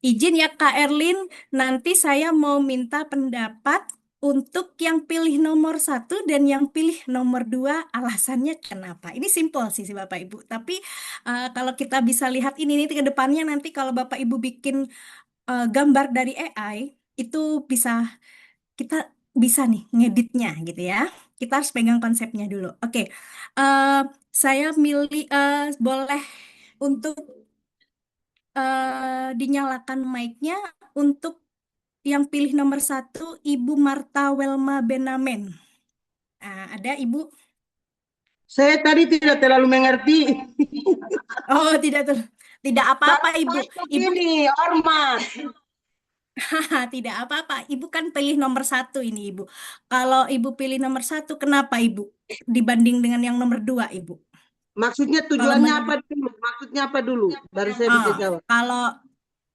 izin ya Kak Erlin, nanti saya mau minta pendapat untuk yang pilih nomor 1 dan yang pilih nomor 2, alasannya kenapa. Ini simpel sih Bapak Ibu, tapi kalau kita bisa lihat ini ke depannya nanti kalau Bapak Ibu bikin gambar dari AI, itu bisa kita bisa nih ngeditnya gitu ya. Kita harus pegang konsepnya dulu. Oke, eh, saya milih boleh untuk dinyalakan mic-nya untuk yang pilih nomor 1, Ibu Marta Welma Benamen. Ada Ibu? Saya tadi tidak terlalu mengerti. Oh, tidak apa-apa Baru Ibu. masuk Ibu ini, ormas. tidak apa-apa. Ibu kan pilih nomor 1 ini Ibu. Kalau Ibu pilih nomor 1, kenapa Ibu? Dibanding dengan yang nomor 2 Ibu. Maksudnya Kalau tujuannya apa menurut dulu? Maksudnya apa dulu? Baru saya bisa ah, jawab. kalau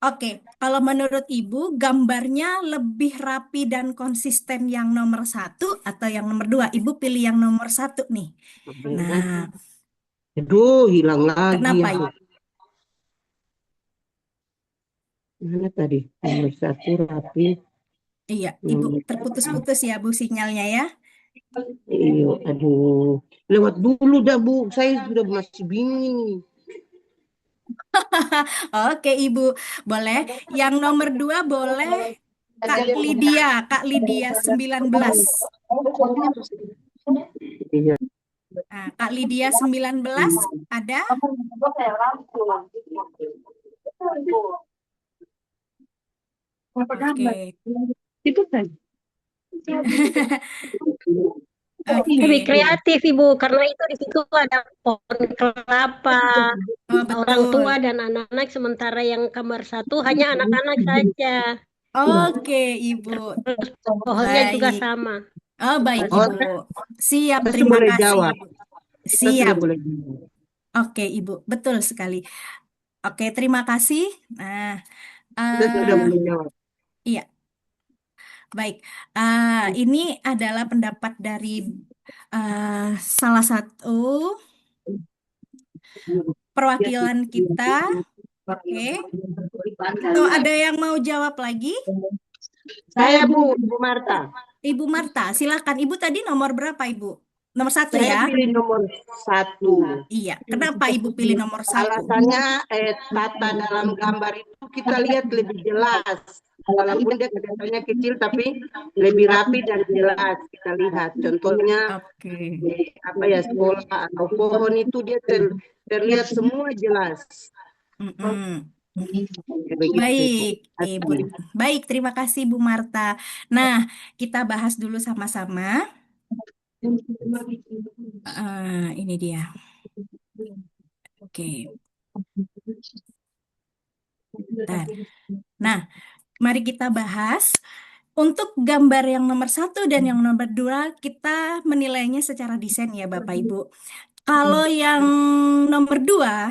oke, kalau menurut Ibu gambarnya lebih rapi dan konsisten yang nomor 1 atau yang nomor 2? Ibu pilih yang nomor 1 nih. Nah, Aduh, hilang lagi kenapa aku. Ibu? Mana tadi? Nomor 1 rapi. Iya, Ibu Nomor terputus-putus ya Bu sinyalnya ya. Iyo, aduh. Lewat dulu dah, Bu. Saya sudah masih bingung ini. Oke Ibu, boleh. Yang nomor 2 boleh Kak Lydia 19. Iya. Nah, Kak Lydia 19 ada? Oke. Itu kan. Lebih Oke. kreatif Ibu, karena itu di situ ada pohon kelapa, Oh, orang tua betul. dan anak-anak, sementara yang kamar satu hanya anak-anak saja. Oke, Ibu. Terus pohonnya juga Baik. sama. Oh, baik, Oh, Ibu. Siap, saya terima boleh kasih, jawab. Ibu. Kita Siap. sudah boleh jawab. Oke, Ibu. Betul sekali. Oke, terima kasih. Nah, Kita sudah eh boleh jawab. iya, baik. Ini adalah pendapat dari salah satu perwakilan kita. Oke. Atau ada yang mau jawab lagi? Saya Bu Marta. Ibu Marta, silakan. Ibu tadi nomor berapa, Ibu? Nomor satu Saya ya? pilih nomor 1. Iya. Kenapa Ibu pilih nomor satu? Alasannya tata dalam gambar itu kita lihat lebih jelas. Walaupun dia kelihatannya kecil tapi lebih rapi dan jelas kita lihat. Contohnya Oke. apa ya, sekolah atau pohon itu dia terlihat semua jelas. Mm-mm. Begitu. Baik, Ibu. Baik, terima kasih Bu Marta. Nah, kita bahas dulu sama-sama. Ini dia. Oke. Bentar. Nah, mari kita bahas. Untuk gambar yang nomor satu dan yang nomor dua, kita menilainya secara desain ya, Bapak Ibu. Kalau yang nomor dua,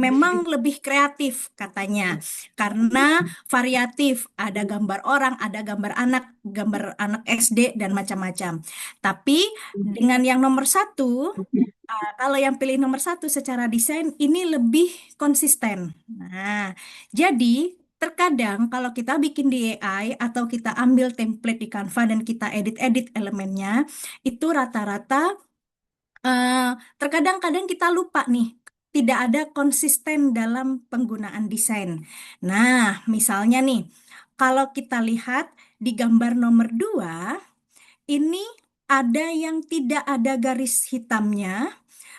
memang lebih kreatif katanya, karena variatif. Ada gambar orang, ada gambar anak SD, dan macam-macam. Tapi dengan yang nomor satu, kalau yang pilih nomor satu secara desain, ini lebih konsisten. Nah, jadi terkadang kalau kita bikin di AI atau kita ambil template di Canva dan kita edit-edit elemennya, itu rata-rata terkadang-kadang kita lupa nih, tidak ada konsisten dalam penggunaan desain. Nah, misalnya nih, kalau kita lihat di gambar nomor 2, ini ada yang tidak ada garis hitamnya,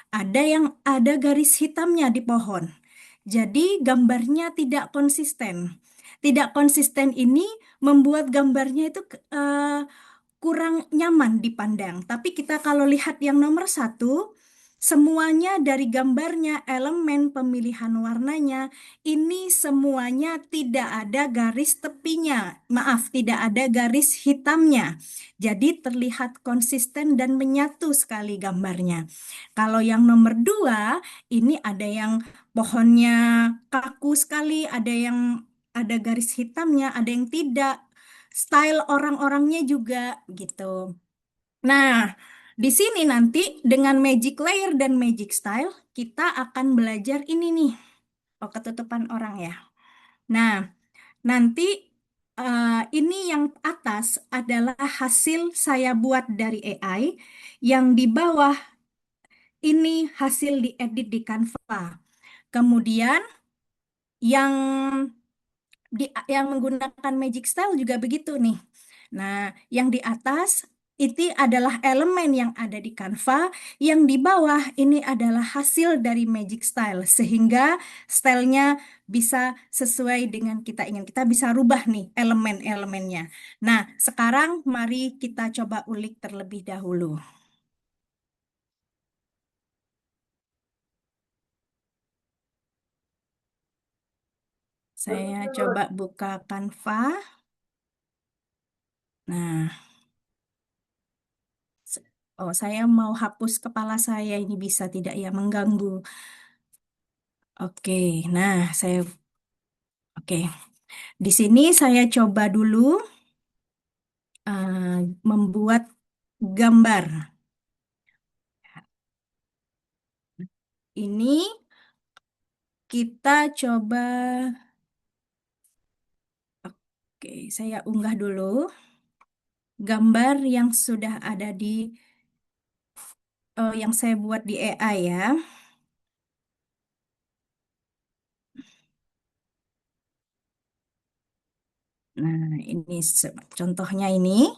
ada yang ada garis hitamnya di pohon. Jadi gambarnya tidak konsisten. Tidak konsisten ini membuat gambarnya itu kurang nyaman dipandang. Tapi kita kalau lihat yang nomor satu, semuanya dari gambarnya, elemen pemilihan warnanya, ini semuanya tidak ada garis tepinya. Maaf, tidak ada garis hitamnya. Jadi terlihat konsisten dan menyatu sekali gambarnya. Kalau yang nomor dua, ini ada yang pohonnya kaku sekali, ada yang ada garis hitamnya, ada yang tidak. Style orang-orangnya juga gitu. Nah, di sini nanti dengan Magic Layer dan Magic Style, kita akan belajar ini nih. Oh, ketutupan orang ya. Nah, nanti ini yang atas adalah hasil saya buat dari AI, yang di bawah ini hasil diedit di Canva. Kemudian yang yang menggunakan Magic Style juga begitu nih. Nah, yang di atas itu adalah elemen yang ada di Canva, yang di bawah ini adalah hasil dari Magic Style, sehingga stylenya bisa sesuai dengan kita ingin. Kita bisa rubah nih elemen-elemennya. Nah, sekarang mari kita coba ulik terlebih dahulu. Saya coba buka Canva. Nah, oh, saya mau hapus kepala saya, ini bisa tidak ya mengganggu. Oke, nah oke. Di sini saya coba dulu membuat gambar. Ini kita coba, oke, saya unggah dulu gambar yang sudah ada di yang saya buat di AI ya. Nah, ini contohnya ini.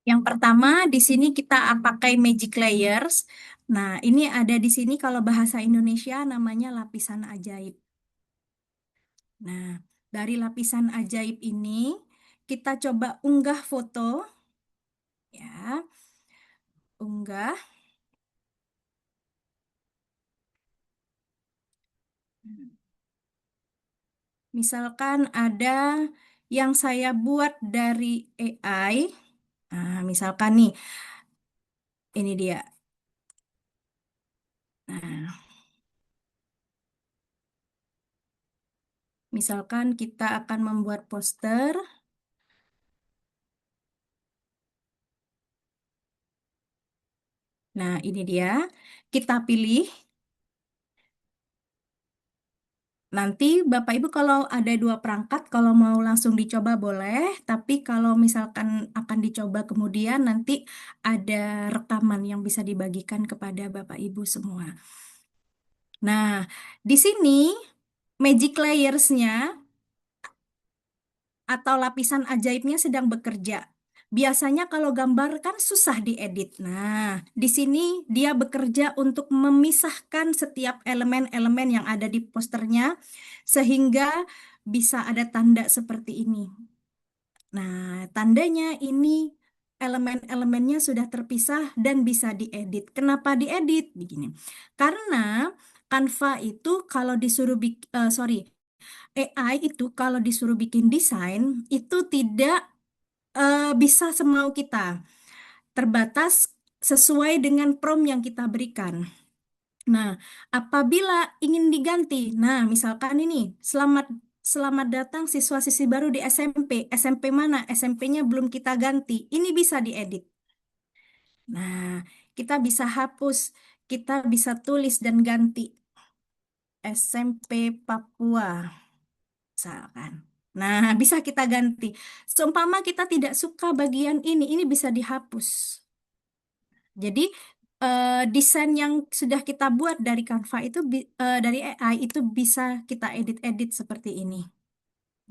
Yang pertama di sini kita pakai magic layers. Nah, ini ada di sini kalau bahasa Indonesia namanya lapisan ajaib. Nah, dari lapisan ajaib ini kita coba unggah foto ya, unggah. Misalkan ada yang saya buat dari AI. Nah, misalkan nih, ini dia. Nah, misalkan kita akan membuat poster. Nah, ini dia. Kita pilih. Nanti Bapak Ibu kalau ada dua perangkat, kalau mau langsung dicoba boleh. Tapi kalau misalkan akan dicoba kemudian nanti ada rekaman yang bisa dibagikan kepada Bapak Ibu semua. Nah, di sini magic layers-nya atau lapisan ajaibnya sedang bekerja. Biasanya kalau gambar kan susah diedit. Nah, di sini dia bekerja untuk memisahkan setiap elemen-elemen yang ada di posternya sehingga bisa ada tanda seperti ini. Nah, tandanya ini elemen-elemennya sudah terpisah dan bisa diedit. Kenapa diedit? Begini. Karena Canva itu kalau disuruh AI itu kalau disuruh bikin desain itu tidak bisa semau kita, terbatas sesuai dengan prompt yang kita berikan. Nah, apabila ingin diganti, nah misalkan ini selamat selamat datang siswa-siswi baru di SMP. SMP mana? SMP-nya belum kita ganti. Ini bisa diedit. Nah, kita bisa hapus, kita bisa tulis dan ganti SMP Papua, misalkan. Nah, bisa kita ganti. Seumpama kita tidak suka bagian ini bisa dihapus. Jadi desain yang sudah kita buat dari Canva itu dari AI itu bisa kita edit-edit seperti ini.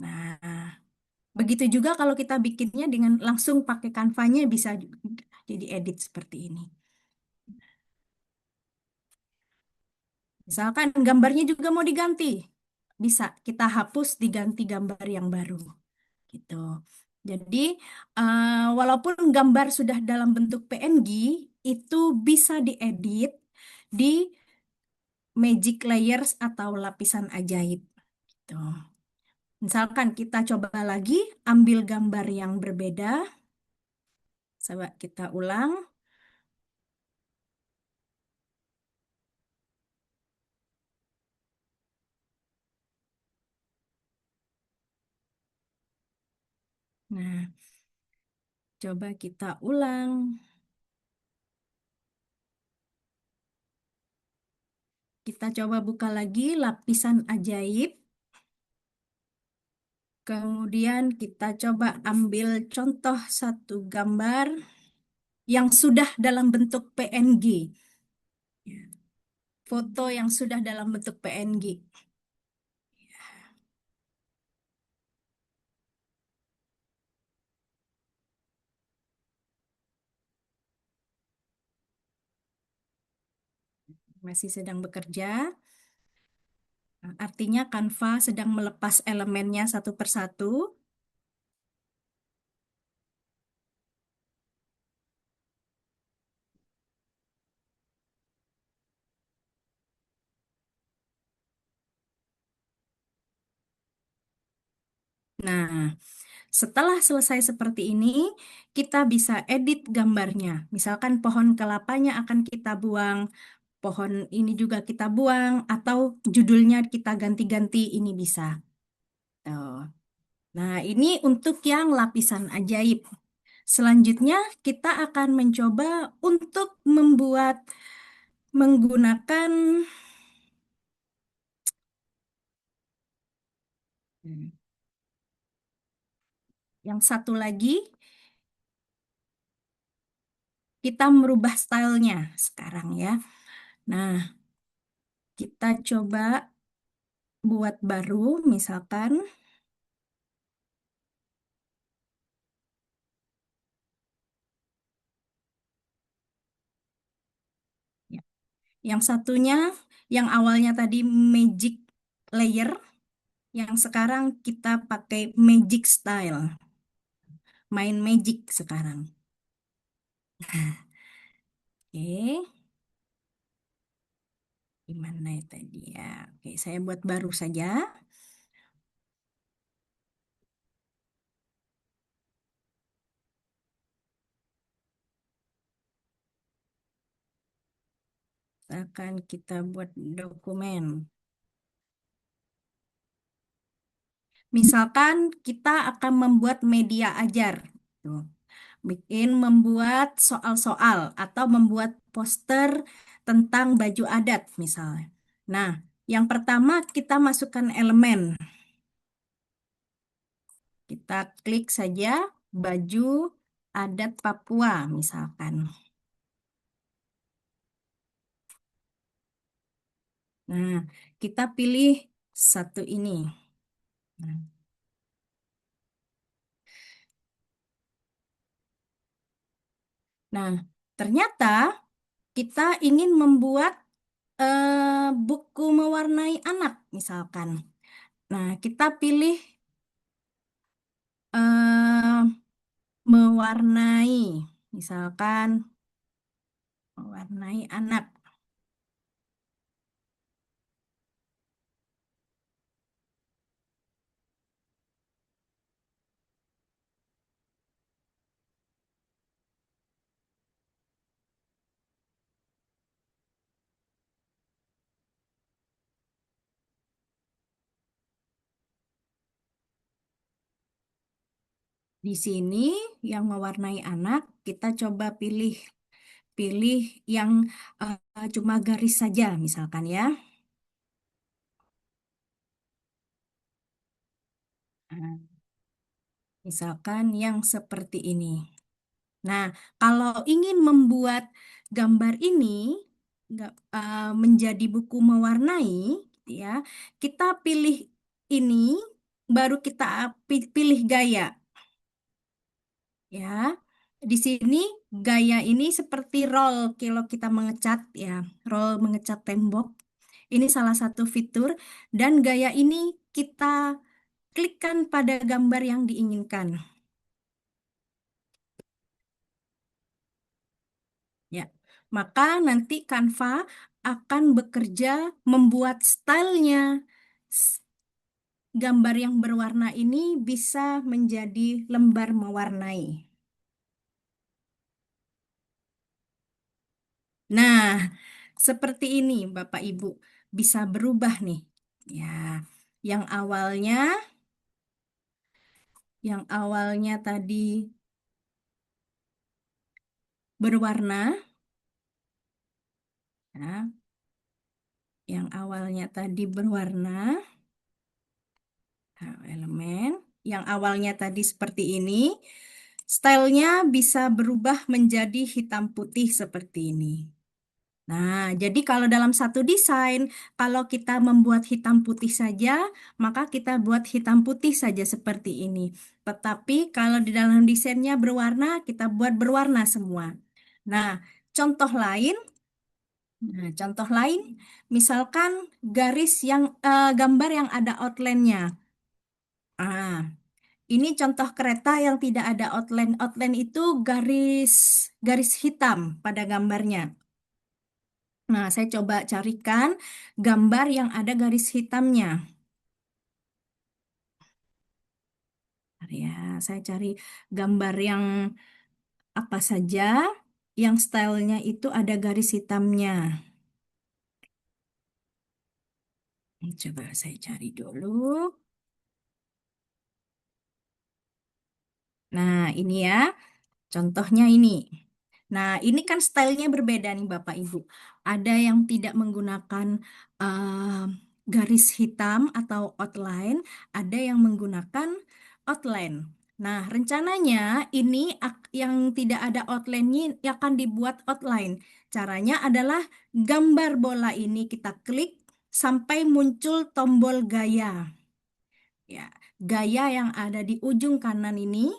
Nah, begitu juga kalau kita bikinnya dengan langsung pakai Canva-nya bisa jadi edit seperti ini. Misalkan gambarnya juga mau diganti, bisa kita hapus diganti gambar yang baru gitu. Jadi walaupun gambar sudah dalam bentuk PNG itu bisa diedit di magic layers atau lapisan ajaib. Gitu. Misalkan kita coba lagi ambil gambar yang berbeda. Coba kita ulang. Nah, coba kita ulang. Kita coba buka lagi lapisan ajaib. Kemudian kita coba ambil contoh satu gambar yang sudah dalam bentuk PNG. Foto yang sudah dalam bentuk PNG. Masih sedang bekerja. Artinya Canva sedang melepas elemennya satu persatu. Nah, setelah selesai seperti ini, kita bisa edit gambarnya. Misalkan pohon kelapanya akan kita buang, pohon ini juga kita buang, atau judulnya kita ganti-ganti, ini bisa. Tuh. Nah, ini untuk yang lapisan ajaib. Selanjutnya, kita akan mencoba untuk membuat menggunakan yang satu lagi, kita merubah stylenya sekarang ya. Nah, kita coba buat baru, misalkan. Yang satunya, yang awalnya tadi magic layer, yang sekarang kita pakai magic style. Main magic sekarang. Oke, gimana ya tadi ya? Oke, saya buat baru saja. Akan kita buat dokumen. Misalkan kita akan membuat media ajar. Tuh. Membuat soal-soal atau membuat poster tentang baju adat misalnya. Nah, yang pertama kita masukkan elemen. Kita klik saja baju adat Papua misalkan. Nah, kita pilih satu ini. Nah, ternyata kita ingin membuat buku mewarnai anak misalkan. Nah, kita pilih eh, mewarnai, misalkan mewarnai anak. Di sini yang mewarnai anak, kita coba pilih pilih yang cuma garis saja misalkan ya. Nah, misalkan yang seperti ini. Nah, kalau ingin membuat gambar ini menjadi buku mewarnai, gitu ya, kita pilih ini, baru kita pilih gaya. Ya, di sini gaya ini seperti roll kalau kita mengecat ya, roll mengecat tembok. Ini salah satu fitur dan gaya ini kita klikkan pada gambar yang diinginkan. Ya, maka nanti Canva akan bekerja membuat stylenya. Gambar yang berwarna ini bisa menjadi lembar mewarnai. Nah, seperti ini Bapak Ibu bisa berubah nih. Ya, yang awalnya yang awalnya tadi berwarna, ya, yang awalnya tadi berwarna, nah, elemen yang awalnya tadi seperti ini, stylenya bisa berubah menjadi hitam putih seperti ini. Nah, jadi kalau dalam satu desain, kalau kita membuat hitam putih saja, maka kita buat hitam putih saja seperti ini. Tetapi kalau di dalam desainnya berwarna, kita buat berwarna semua. Nah, contoh lain, contoh lain, misalkan garis yang gambar yang ada outline-nya. Ah, ini contoh kereta yang tidak ada outline. Outline itu garis garis hitam pada gambarnya. Nah, saya coba carikan gambar yang ada garis hitamnya. Bentar ya, saya cari gambar yang apa saja yang stylenya itu ada garis hitamnya. Coba saya cari dulu. Nah, ini ya, contohnya ini. Nah, ini kan stylenya berbeda nih Bapak Ibu. Ada yang tidak menggunakan garis hitam atau outline, ada yang menggunakan outline. Nah, rencananya ini yang tidak ada outline-nya akan dibuat outline. Caranya adalah gambar bola ini kita klik sampai muncul tombol gaya. Ya, gaya yang ada di ujung kanan ini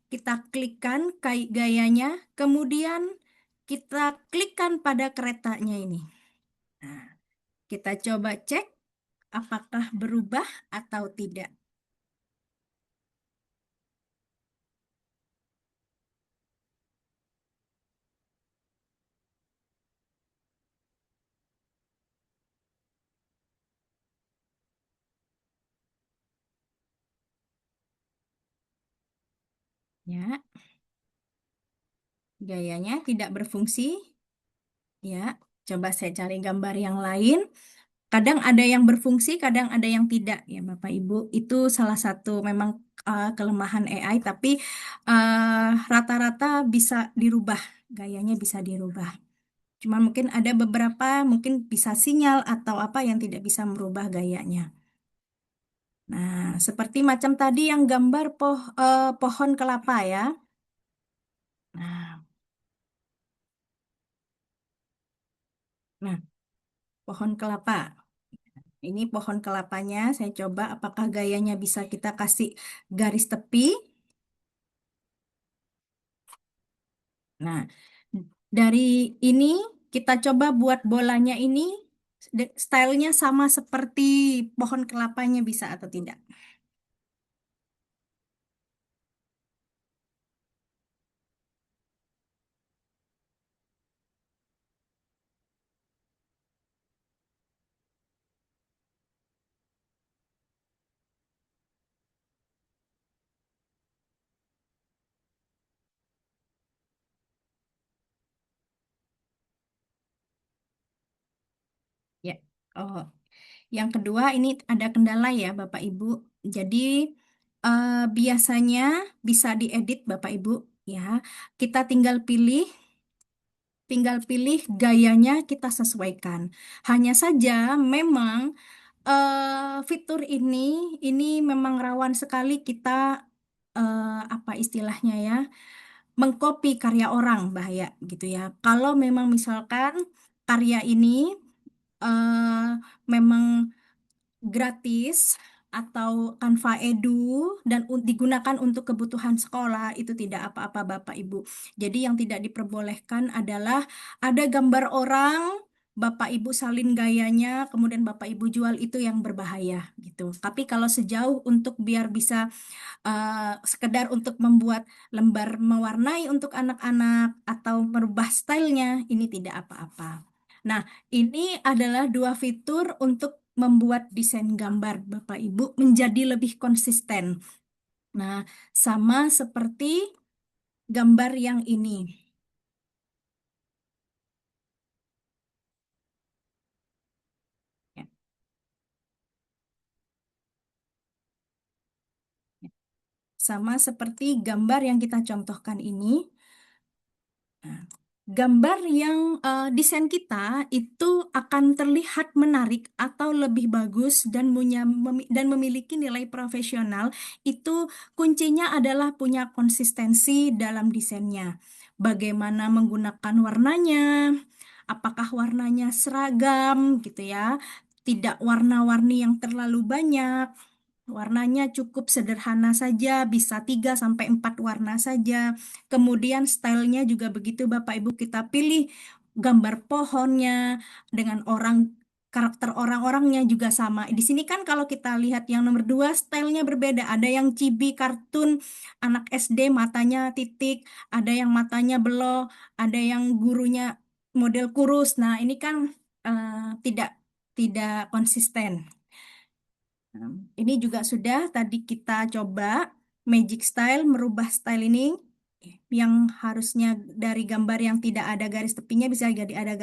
kita klikkan gayanya, kemudian kita klikkan pada keretanya ini. Nah, kita coba cek apakah berubah atau tidak. Ya, gayanya tidak berfungsi. Ya, coba saya cari gambar yang lain. Kadang ada yang berfungsi, kadang ada yang tidak. Ya, Bapak Ibu, itu salah satu memang kelemahan AI, tapi rata-rata bisa dirubah, gayanya bisa dirubah. Cuma mungkin ada beberapa, mungkin bisa sinyal atau apa yang tidak bisa merubah gayanya. Nah, seperti macam tadi yang gambar pohon kelapa ya. Nah, nah, pohon kelapa. Ini pohon kelapanya, saya coba apakah gayanya bisa kita kasih garis tepi. Nah, dari ini kita coba buat bolanya ini stylenya sama seperti pohon kelapanya bisa atau tidak. Ya. Oh, yang kedua ini ada kendala ya Bapak Ibu. Jadi biasanya bisa diedit Bapak Ibu ya. Kita tinggal pilih gayanya kita sesuaikan. Hanya saja memang fitur ini memang rawan sekali kita apa istilahnya ya, mengcopy karya orang bahaya gitu ya. Kalau memang misalkan karya ini eh, memang gratis atau Canva Edu dan digunakan untuk kebutuhan sekolah itu tidak apa-apa Bapak Ibu. Jadi yang tidak diperbolehkan adalah ada gambar orang, Bapak Ibu salin gayanya, kemudian Bapak Ibu jual itu yang berbahaya gitu. Tapi kalau sejauh untuk biar bisa sekedar untuk membuat lembar mewarnai untuk anak-anak atau merubah stylenya, ini tidak apa-apa. Nah, ini adalah dua fitur untuk membuat desain gambar Bapak Ibu menjadi lebih konsisten. Nah, sama seperti gambar yang ini. Ya, sama seperti gambar yang kita contohkan ini. Nah, gambar yang desain kita itu akan terlihat menarik atau lebih bagus dan memiliki nilai profesional. Itu kuncinya adalah punya konsistensi dalam desainnya. Bagaimana menggunakan warnanya, apakah warnanya seragam gitu ya, tidak warna-warni yang terlalu banyak. Warnanya cukup sederhana saja, bisa 3 sampai 4 warna saja. Kemudian stylenya juga begitu Bapak Ibu, kita pilih gambar pohonnya dengan karakter orang-orangnya juga sama. Di sini kan kalau kita lihat yang nomor 2 stylenya berbeda. Ada yang chibi kartun anak SD matanya titik, ada yang matanya belok, ada yang gurunya model kurus. Nah, ini kan tidak tidak konsisten. Nah, ini juga sudah tadi kita coba Magic Style merubah style ini yang harusnya dari gambar yang tidak ada garis tepinya bisa jadi ada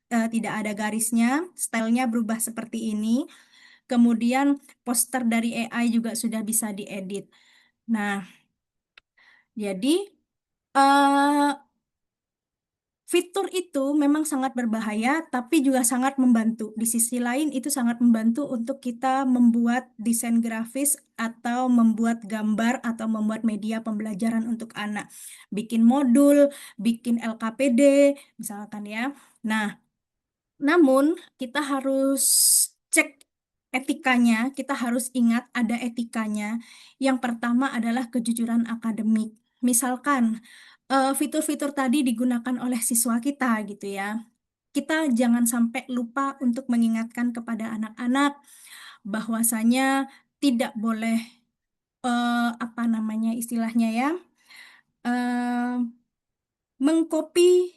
tidak ada garisnya, stylenya berubah seperti ini. Kemudian poster dari AI juga sudah bisa diedit. Nah, jadi eh, fitur itu memang sangat berbahaya, tapi juga sangat membantu. Di sisi lain, itu sangat membantu untuk kita membuat desain grafis atau membuat gambar atau membuat media pembelajaran untuk anak. Bikin modul, bikin LKPD, misalkan ya. Nah, namun kita harus cek etikanya, kita harus ingat ada etikanya. Yang pertama adalah kejujuran akademik. Misalkan fitur-fitur tadi digunakan oleh siswa kita gitu ya. kita jangan sampai lupa untuk mengingatkan kepada anak-anak bahwasanya tidak boleh apa namanya istilahnya ya, eh, mengcopy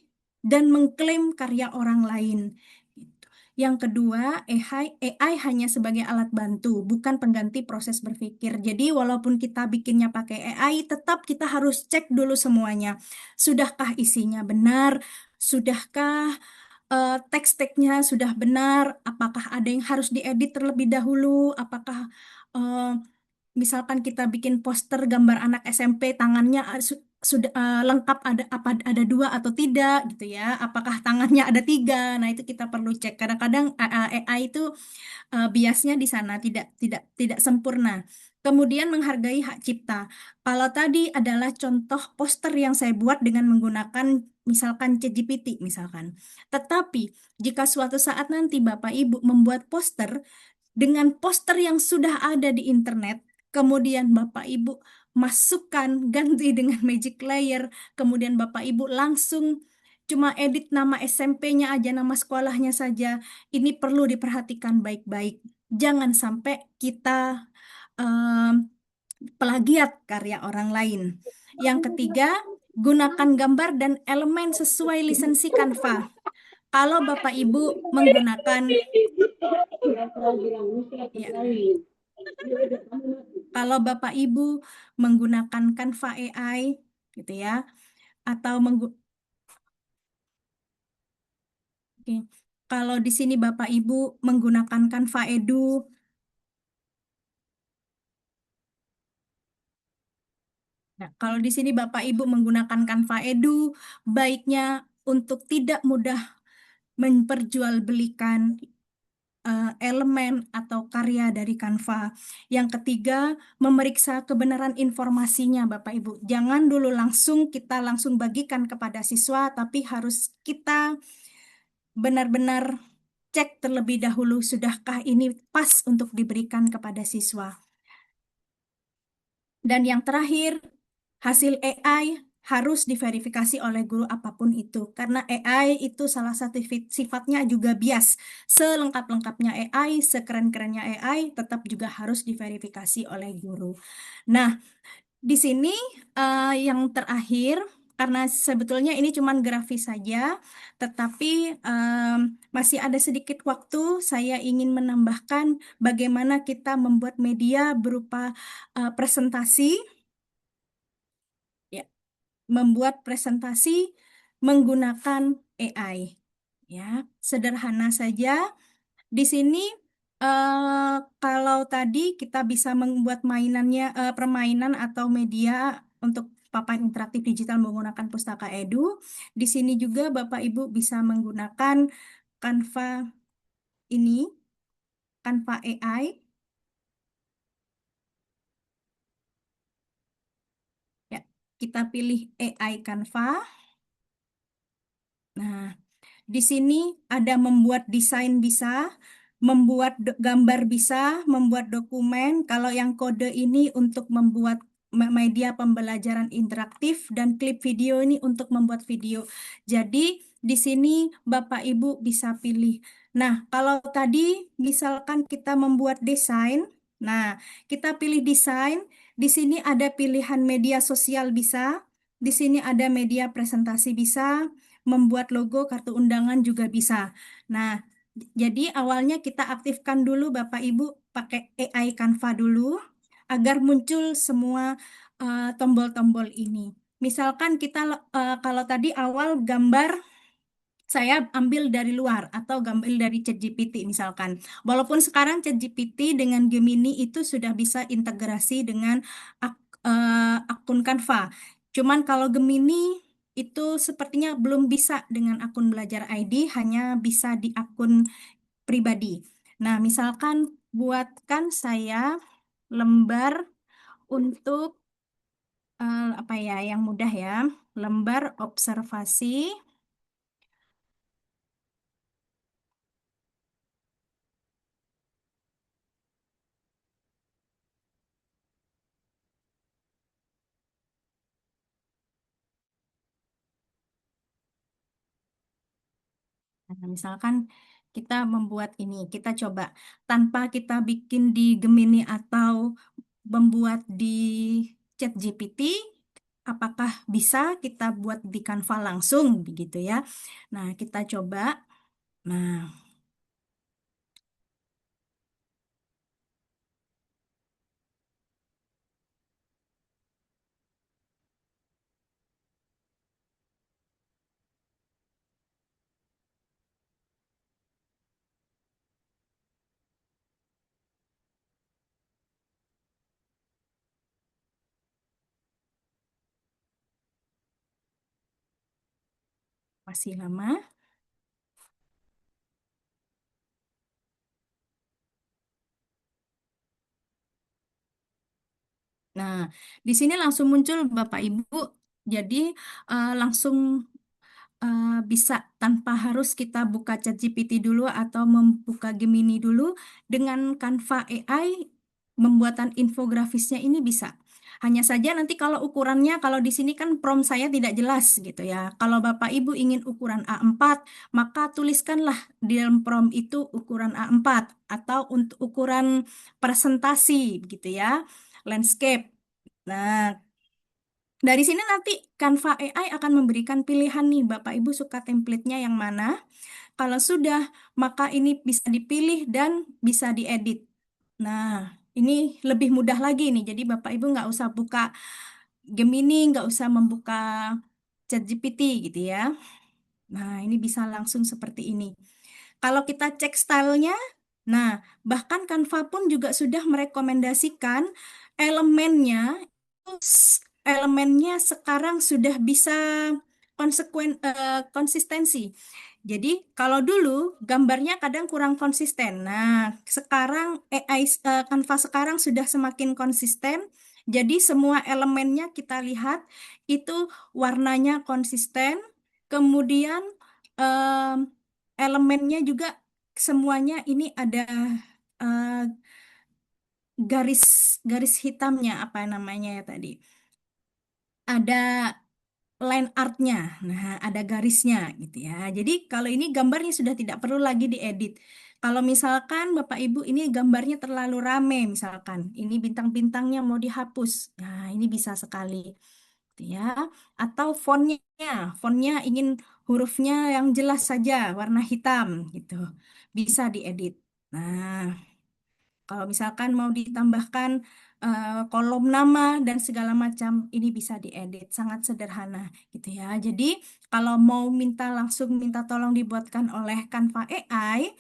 dan mengklaim karya orang lain. Gitu. Yang kedua, AI hanya sebagai alat bantu, bukan pengganti proses berpikir. Jadi, walaupun kita bikinnya pakai AI, tetap kita harus cek dulu semuanya. Sudahkah isinya benar? Sudahkah teks-teksnya sudah benar? Apakah ada yang harus diedit terlebih dahulu? Apakah eh, misalkan kita bikin poster gambar anak SMP tangannya sudah lengkap ada apa ada dua atau tidak gitu ya, apakah tangannya ada tiga, nah itu kita perlu cek. Kadang-kadang AI itu biasnya di sana tidak sempurna. Kemudian menghargai hak cipta. Kalau tadi adalah contoh poster yang saya buat dengan menggunakan misalkan ChatGPT misalkan, tetapi jika suatu saat nanti Bapak Ibu membuat poster dengan poster yang sudah ada di internet, kemudian Bapak Ibu masukkan ganti dengan magic layer, kemudian Bapak Ibu langsung cuma edit nama SMP-nya aja, nama sekolahnya saja. Ini perlu diperhatikan baik-baik. Jangan sampai kita em, plagiat karya orang lain. Yang ketiga, gunakan gambar dan elemen sesuai lisensi Canva. Kalau Bapak Ibu menggunakan ya, kalau Bapak Ibu menggunakan Canva AI gitu ya, atau Oke. Kalau di sini Bapak Ibu menggunakan Canva Edu, nah kalau di sini Bapak Ibu menggunakan Canva Edu, baiknya untuk tidak mudah memperjualbelikan elemen atau karya dari Canva. Yang ketiga, memeriksa kebenaran informasinya, Bapak Ibu. Jangan dulu kita langsung bagikan kepada siswa, tapi harus kita benar-benar cek terlebih dahulu, sudahkah ini pas untuk diberikan kepada siswa. Dan yang terakhir, hasil AI harus diverifikasi oleh guru apapun itu. Karena AI itu salah satu sifatnya juga bias. Selengkap-lengkapnya AI, sekeren-kerennya AI, tetap juga harus diverifikasi oleh guru. Nah, di sini yang terakhir, karena sebetulnya ini cuma grafis saja, tetapi masih ada sedikit waktu, saya ingin menambahkan bagaimana kita membuat media berupa presentasi, ya, membuat presentasi menggunakan AI. Ya, sederhana saja. Di sini kalau tadi kita bisa membuat permainan atau media untuk papan interaktif digital menggunakan Pustaka Edu. Di sini juga Bapak Ibu bisa menggunakan Canva ini, Canva AI. Ya, kita pilih AI Canva. Nah, di sini ada membuat desain bisa, membuat gambar bisa, membuat dokumen. Kalau yang kode ini untuk membuat media pembelajaran interaktif dan klip video ini untuk membuat video. Jadi di sini Bapak Ibu bisa pilih. Nah, kalau tadi misalkan kita membuat desain, nah kita pilih desain. Di sini ada pilihan media sosial bisa, di sini ada media presentasi bisa, membuat logo kartu undangan juga bisa. Nah, jadi awalnya kita aktifkan dulu Bapak Ibu pakai AI Canva dulu agar muncul semua tombol-tombol ini. Misalkan kita kalau tadi awal gambar saya ambil dari luar atau ambil dari ChatGPT misalkan. Walaupun sekarang ChatGPT dengan Gemini itu sudah bisa integrasi dengan akun Canva. Cuman kalau Gemini itu sepertinya belum bisa dengan akun Belajar ID, hanya bisa di akun pribadi. Nah, misalkan buatkan saya lembar untuk apa ya yang mudah ya, lembar observasi. Nah, misalkan kita membuat ini, kita coba tanpa kita bikin di Gemini atau membuat di ChatGPT, apakah bisa kita buat di Canva langsung begitu ya. Nah, kita coba. Nah, masih lama. Nah, di sini langsung muncul Bapak Ibu. Jadi langsung bisa tanpa harus kita buka ChatGPT dulu atau membuka Gemini dulu dengan Canva AI pembuatan infografisnya ini bisa. Hanya saja nanti kalau ukurannya, kalau di sini kan prompt saya tidak jelas gitu ya. Kalau Bapak Ibu ingin ukuran A4, maka tuliskanlah di dalam prompt itu ukuran A4 atau untuk ukuran presentasi gitu ya, landscape. Nah, dari sini nanti Canva AI akan memberikan pilihan nih, Bapak Ibu suka template-nya yang mana. Kalau sudah, maka ini bisa dipilih dan bisa diedit. Nah, ini lebih mudah lagi nih. Jadi Bapak Ibu nggak usah buka Gemini, nggak usah membuka ChatGPT gitu ya. Nah, ini bisa langsung seperti ini. Kalau kita cek stylenya, nah bahkan Canva pun juga sudah merekomendasikan elemennya, elemennya sekarang sudah bisa konsistensi. Jadi kalau dulu gambarnya kadang kurang konsisten. Nah, sekarang AI Canva sekarang sudah semakin konsisten. Jadi semua elemennya kita lihat itu warnanya konsisten. Kemudian em, elemennya juga semuanya ini ada eh, garis garis hitamnya apa namanya ya tadi. Ada line artnya, nah ada garisnya gitu ya. Jadi kalau ini gambarnya sudah tidak perlu lagi diedit. Kalau misalkan Bapak Ibu ini gambarnya terlalu rame misalkan, ini bintang-bintangnya mau dihapus, nah ini bisa sekali gitu ya. Atau fontnya ingin hurufnya yang jelas saja, warna hitam gitu, bisa diedit. Nah, kalau misalkan mau ditambahkan kolom nama dan segala macam, ini bisa diedit, sangat sederhana gitu ya. Jadi kalau mau minta langsung minta tolong dibuatkan oleh Canva AI,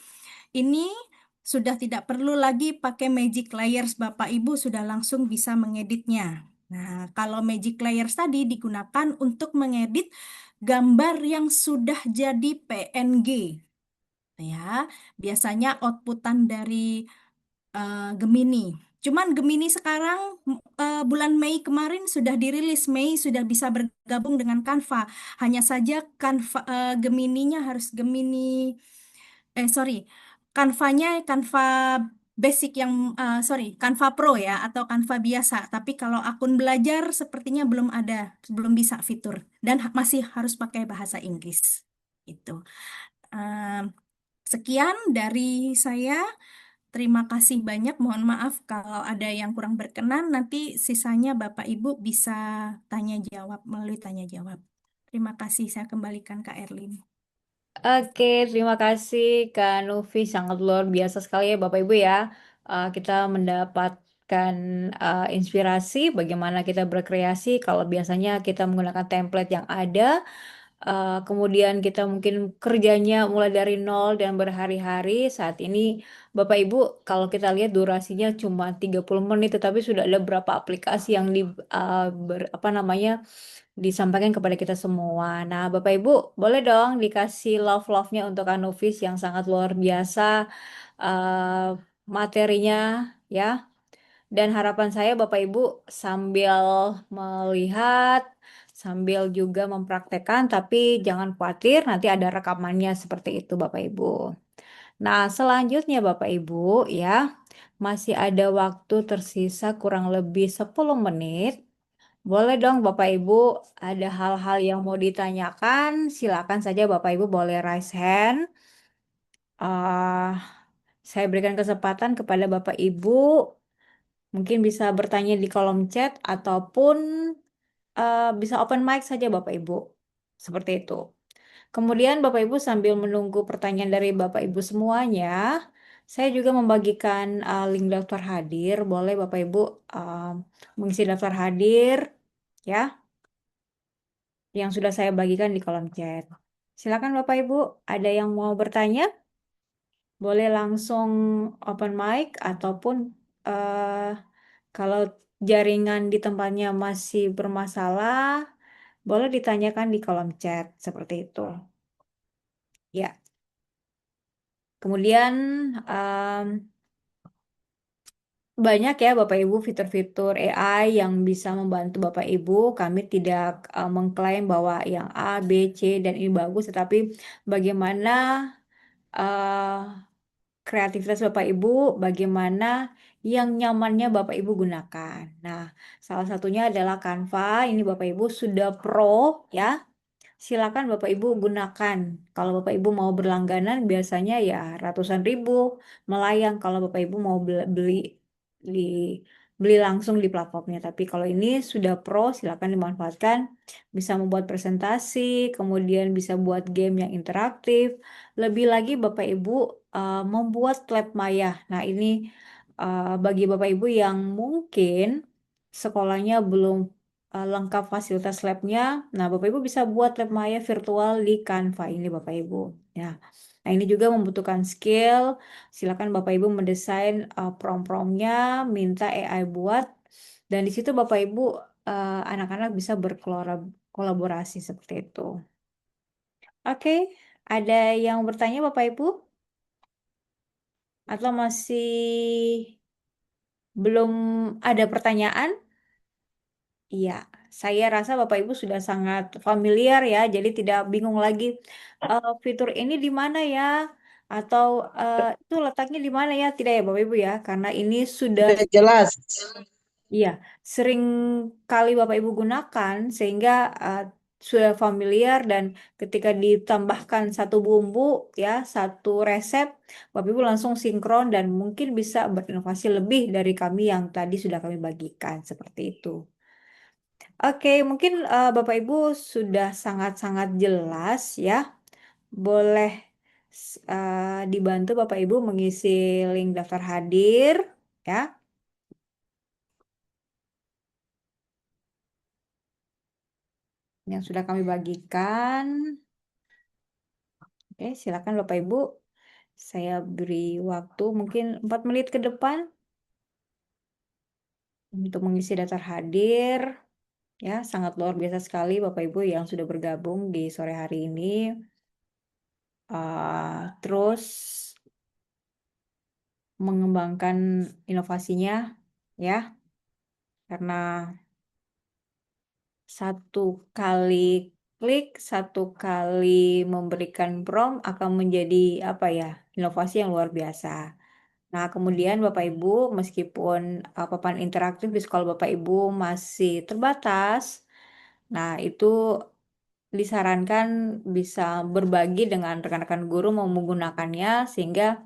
ini sudah tidak perlu lagi pakai Magic Layers, Bapak Ibu sudah langsung bisa mengeditnya. Nah, kalau Magic Layers tadi digunakan untuk mengedit gambar yang sudah jadi PNG ya. Biasanya outputan dari Gemini. Cuman Gemini sekarang bulan Mei kemarin sudah dirilis, Mei sudah bisa bergabung dengan Canva. Hanya saja Canva Gemininya harus Gemini sorry, Canvanya Canva basic yang sorry, Canva Pro ya atau Canva biasa. Tapi kalau akun belajar sepertinya belum ada, belum bisa fitur dan masih harus pakai bahasa Inggris. Itu. Em, Sekian dari saya. Terima kasih banyak. Mohon maaf kalau ada yang kurang berkenan. Nanti sisanya Bapak Ibu bisa tanya jawab melalui tanya jawab. Terima kasih. Saya kembalikan Kak Erlin. Oke, terima kasih Kak Nufi. Sangat luar biasa sekali ya Bapak Ibu ya. Kita mendapatkan inspirasi bagaimana kita berkreasi kalau biasanya kita menggunakan template yang ada. Kemudian kita mungkin kerjanya mulai dari nol dan berhari-hari. Saat ini Bapak Ibu kalau kita lihat durasinya cuma 30 menit tetapi sudah ada beberapa aplikasi yang apa namanya disampaikan kepada kita semua. Nah, Bapak Ibu, boleh dong dikasih love-love-nya untuk Anufis yang sangat luar biasa eh, materinya ya. Dan harapan saya Bapak Ibu sambil melihat, sambil juga mempraktekkan, tapi jangan khawatir nanti ada rekamannya seperti itu Bapak Ibu. Nah, selanjutnya Bapak Ibu ya, masih ada waktu tersisa kurang lebih 10 menit. Boleh dong Bapak Ibu, ada hal-hal yang mau ditanyakan, silakan saja Bapak Ibu boleh raise hand. Ah, saya berikan kesempatan kepada Bapak Ibu, mungkin bisa bertanya di kolom chat ataupun bisa open mic saja Bapak Ibu. Seperti itu. Kemudian Bapak Ibu sambil menunggu pertanyaan dari Bapak Ibu semuanya, saya juga membagikan link daftar hadir. Boleh Bapak Ibu mengisi daftar hadir ya, yang sudah saya bagikan di kolom chat. Silakan Bapak Ibu, ada yang mau bertanya? Boleh langsung open mic ataupun eh, kalau jaringan di tempatnya masih bermasalah, boleh ditanyakan di kolom chat seperti itu. Ya. Kemudian em, banyak ya Bapak Ibu fitur-fitur AI yang bisa membantu Bapak Ibu. Kami tidak mengklaim bahwa yang A, B, C dan ini bagus, tetapi bagaimana eh, kreativitas Bapak Ibu, bagaimana yang nyamannya Bapak Ibu gunakan. Nah, salah satunya adalah Canva. Ini Bapak Ibu sudah pro ya. Silakan Bapak Ibu gunakan. Kalau Bapak Ibu mau berlangganan biasanya ya ratusan ribu melayang kalau Bapak Ibu mau beli beli langsung di platformnya. Tapi kalau ini sudah pro, silakan dimanfaatkan. Bisa membuat presentasi, kemudian bisa buat game yang interaktif. Lebih lagi Bapak Ibu membuat lab maya. Nah, ini bagi Bapak Ibu yang mungkin sekolahnya belum lengkap fasilitas labnya. Nah, Bapak Ibu bisa buat lab maya virtual di Canva ini, Bapak Ibu. Ya. Nah, ini juga membutuhkan skill. Silakan Bapak Ibu mendesain prompt-promptnya, minta AI buat, dan di situ Bapak Ibu anak-anak bisa berkolaborasi seperti itu. Oke, ada yang bertanya Bapak Ibu? Atau masih belum ada pertanyaan? Iya, saya rasa Bapak Ibu sudah sangat familiar ya, jadi tidak bingung lagi fitur ini di mana ya, atau itu letaknya di mana ya, tidak ya Bapak Ibu ya, karena ini sudah, Sudah jelas. iya, sering kali Bapak Ibu gunakan sehingga sudah familiar dan ketika ditambahkan satu bumbu ya, satu resep, Bapak Ibu langsung sinkron dan mungkin bisa berinovasi lebih dari kami yang tadi sudah kami bagikan seperti itu. Oke, mungkin Bapak Ibu sudah sangat-sangat jelas ya. Boleh dibantu Bapak Ibu mengisi link daftar hadir ya, yang sudah kami bagikan. Oke, silakan Bapak Ibu. Saya beri waktu mungkin 4 menit ke depan untuk mengisi daftar hadir. Ya, sangat luar biasa sekali Bapak Ibu yang sudah bergabung di sore hari ini. Terus mengembangkan inovasinya ya, karena satu kali klik, satu kali memberikan prompt akan menjadi apa ya, inovasi yang luar biasa. Nah, kemudian Bapak Ibu, meskipun papan interaktif di sekolah Bapak Ibu masih terbatas, nah itu disarankan bisa berbagi dengan rekan-rekan guru mau menggunakannya sehingga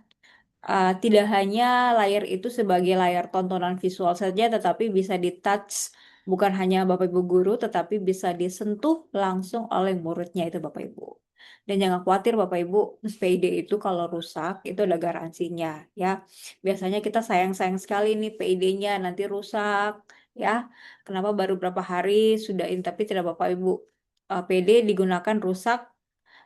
tidak hanya layar itu sebagai layar tontonan visual saja, tetapi bisa di-touch bukan hanya Bapak Ibu guru, tetapi bisa disentuh langsung oleh muridnya itu Bapak Ibu. Dan jangan khawatir Bapak Ibu, PID itu kalau rusak itu ada garansinya ya. Biasanya kita sayang-sayang sekali nih PID-nya nanti rusak ya. Kenapa baru berapa hari sudah ini tapi tidak Bapak Ibu. PD digunakan rusak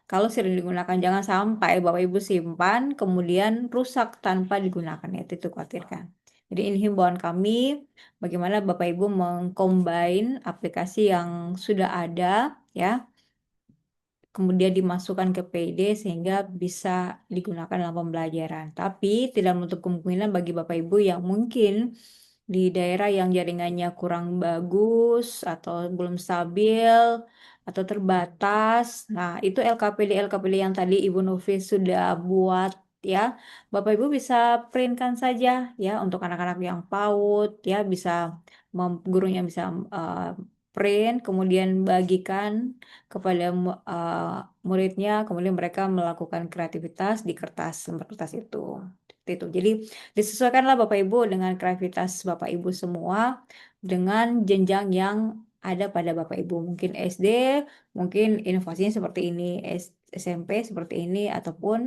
kalau sering digunakan, jangan sampai Bapak Ibu simpan, kemudian rusak tanpa digunakan. Itu khawatirkan. Jadi ini himbauan kami, bagaimana Bapak Ibu mengcombine aplikasi yang sudah ada, ya, kemudian dimasukkan ke PD sehingga bisa digunakan dalam pembelajaran. Tapi tidak menutup kemungkinan bagi Bapak Ibu yang mungkin di daerah yang jaringannya kurang bagus atau belum stabil atau terbatas. Nah, itu LKPD yang tadi Ibu Nufis sudah buat ya. Bapak Ibu bisa printkan saja ya untuk anak-anak yang PAUD ya, bisa gurunya bisa print, kemudian bagikan kepada muridnya, kemudian mereka melakukan kreativitas di lembar kertas itu. Seperti itu. Jadi disesuaikanlah Bapak Ibu dengan kreativitas Bapak Ibu semua dengan jenjang yang ada pada Bapak Ibu. Mungkin SD, mungkin inovasinya seperti ini, SMP seperti ini, ataupun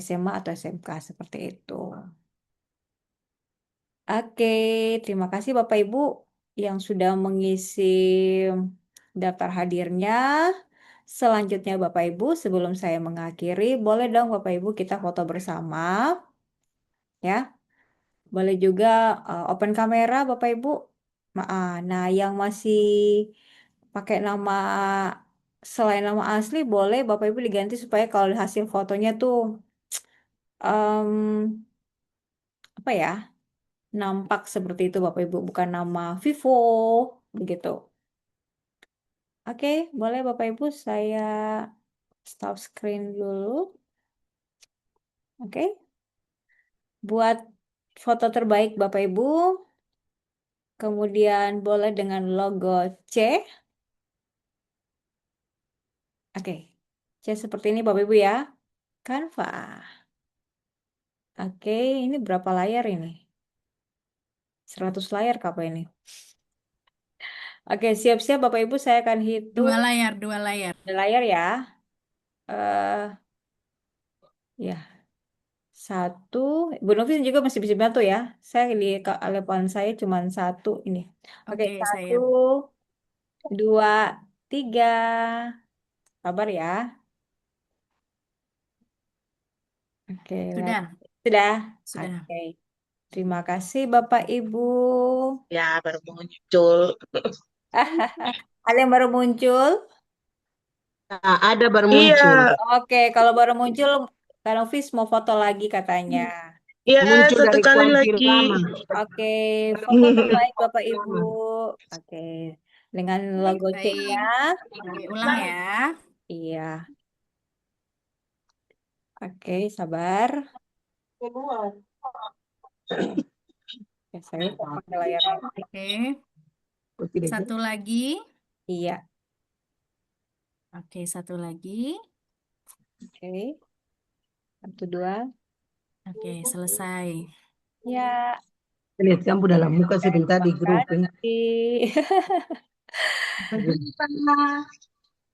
SMA atau SMK seperti itu. Oke, terima kasih Bapak Ibu yang sudah mengisi daftar hadirnya. Selanjutnya Bapak Ibu, sebelum saya mengakhiri, boleh dong Bapak Ibu kita foto bersama, ya. Boleh juga open kamera Bapak Ibu. Nah, yang masih pakai nama selain nama asli, boleh Bapak Ibu diganti supaya kalau hasil fotonya tuh em, apa ya, nampak seperti itu Bapak Ibu, bukan nama Vivo begitu. Oke, boleh Bapak Ibu saya stop screen dulu. Oke. Buat foto terbaik Bapak Ibu, kemudian boleh dengan logo C. Oke. C seperti ini Bapak Ibu ya. Canva. Oke, ini berapa layar ini? 100 layar apa ini? Oke, siap-siap Bapak Ibu saya akan hitung 2 layar, 2 layar. layar ya. Ya, 1. Bu Novin juga masih bisa bantu ya. Saya di hadapan saya cuma 1 ini. Oke, Oke, 1, saya. 2, 3. Sabar ya. Oke, Sudah, sudah. sudah. Oke. Terima kasih Bapak Ibu. Ya, baru muncul. Ada yang baru muncul? Nah, ada baru Iya, muncul. Oke, kalau baru muncul, Kak Novis mau foto lagi katanya. iya, Muncul satu dari kali kuantil lagi. lama. Oke, foto terbaik Bapak Ibu. Oke, dengan logo Baik. C-nya. Oke, ulang ya. Iya. Oke, sabar. Ya, saya pakai layarnya. Oke, satu lagi. Iya. Oke, satu lagi. Oke. 1, 2. Oke, selesai. Ya. Lihat kamu dalam muka sebentar di grup.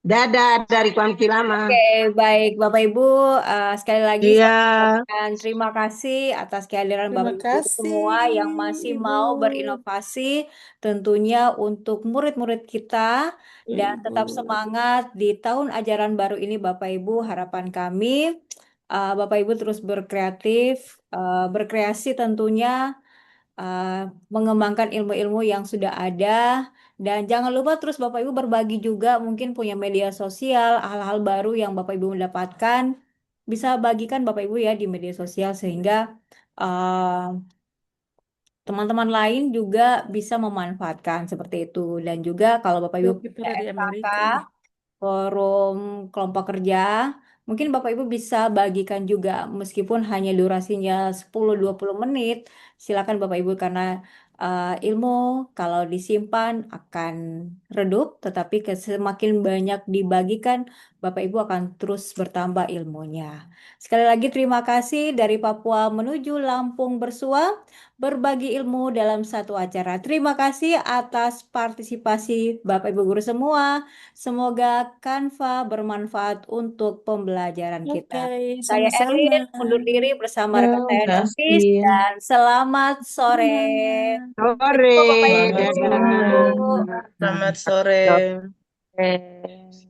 Dadah dari kuantil lama. Oke, baik Bapak Ibu, sekali lagi Iya, saya ucapkan terima kasih atas kehadiran Terima Bapak Ibu kasih, semua yang masih Ibu. mau berinovasi tentunya untuk murid-murid kita dan tetap Ibu. semangat di tahun ajaran baru ini Bapak Ibu. Harapan kami Bapak Ibu terus berkreatif, berkreasi tentunya mengembangkan ilmu-ilmu yang sudah ada dan jangan lupa terus Bapak Ibu berbagi juga mungkin punya media sosial hal-hal baru yang Bapak Ibu mendapatkan bisa bagikan Bapak Ibu ya di media sosial sehingga uh, teman-teman lain juga bisa memanfaatkan seperti itu dan juga kalau Bapak Ibu Kita punya dari FKK Amerika nih. forum kelompok kerja. Mungkin Bapak Ibu bisa bagikan juga meskipun hanya durasinya 10-20 menit. Silakan Bapak Ibu karena ilmu kalau disimpan akan redup, tetapi semakin banyak dibagikan, Bapak Ibu akan terus bertambah ilmunya. Sekali lagi terima kasih dari Papua menuju Lampung bersua, berbagi ilmu dalam satu acara. Terima kasih atas partisipasi Bapak Ibu guru semua. Semoga Canva bermanfaat untuk pembelajaran kita. Oke, Saya sama-sama. Erlin undur diri bersama rekan terima saya Nofis kasih. dan selamat sore. Sore. Bapak Selamat Ibu. sore. Dadah. Selamat sore. Sore.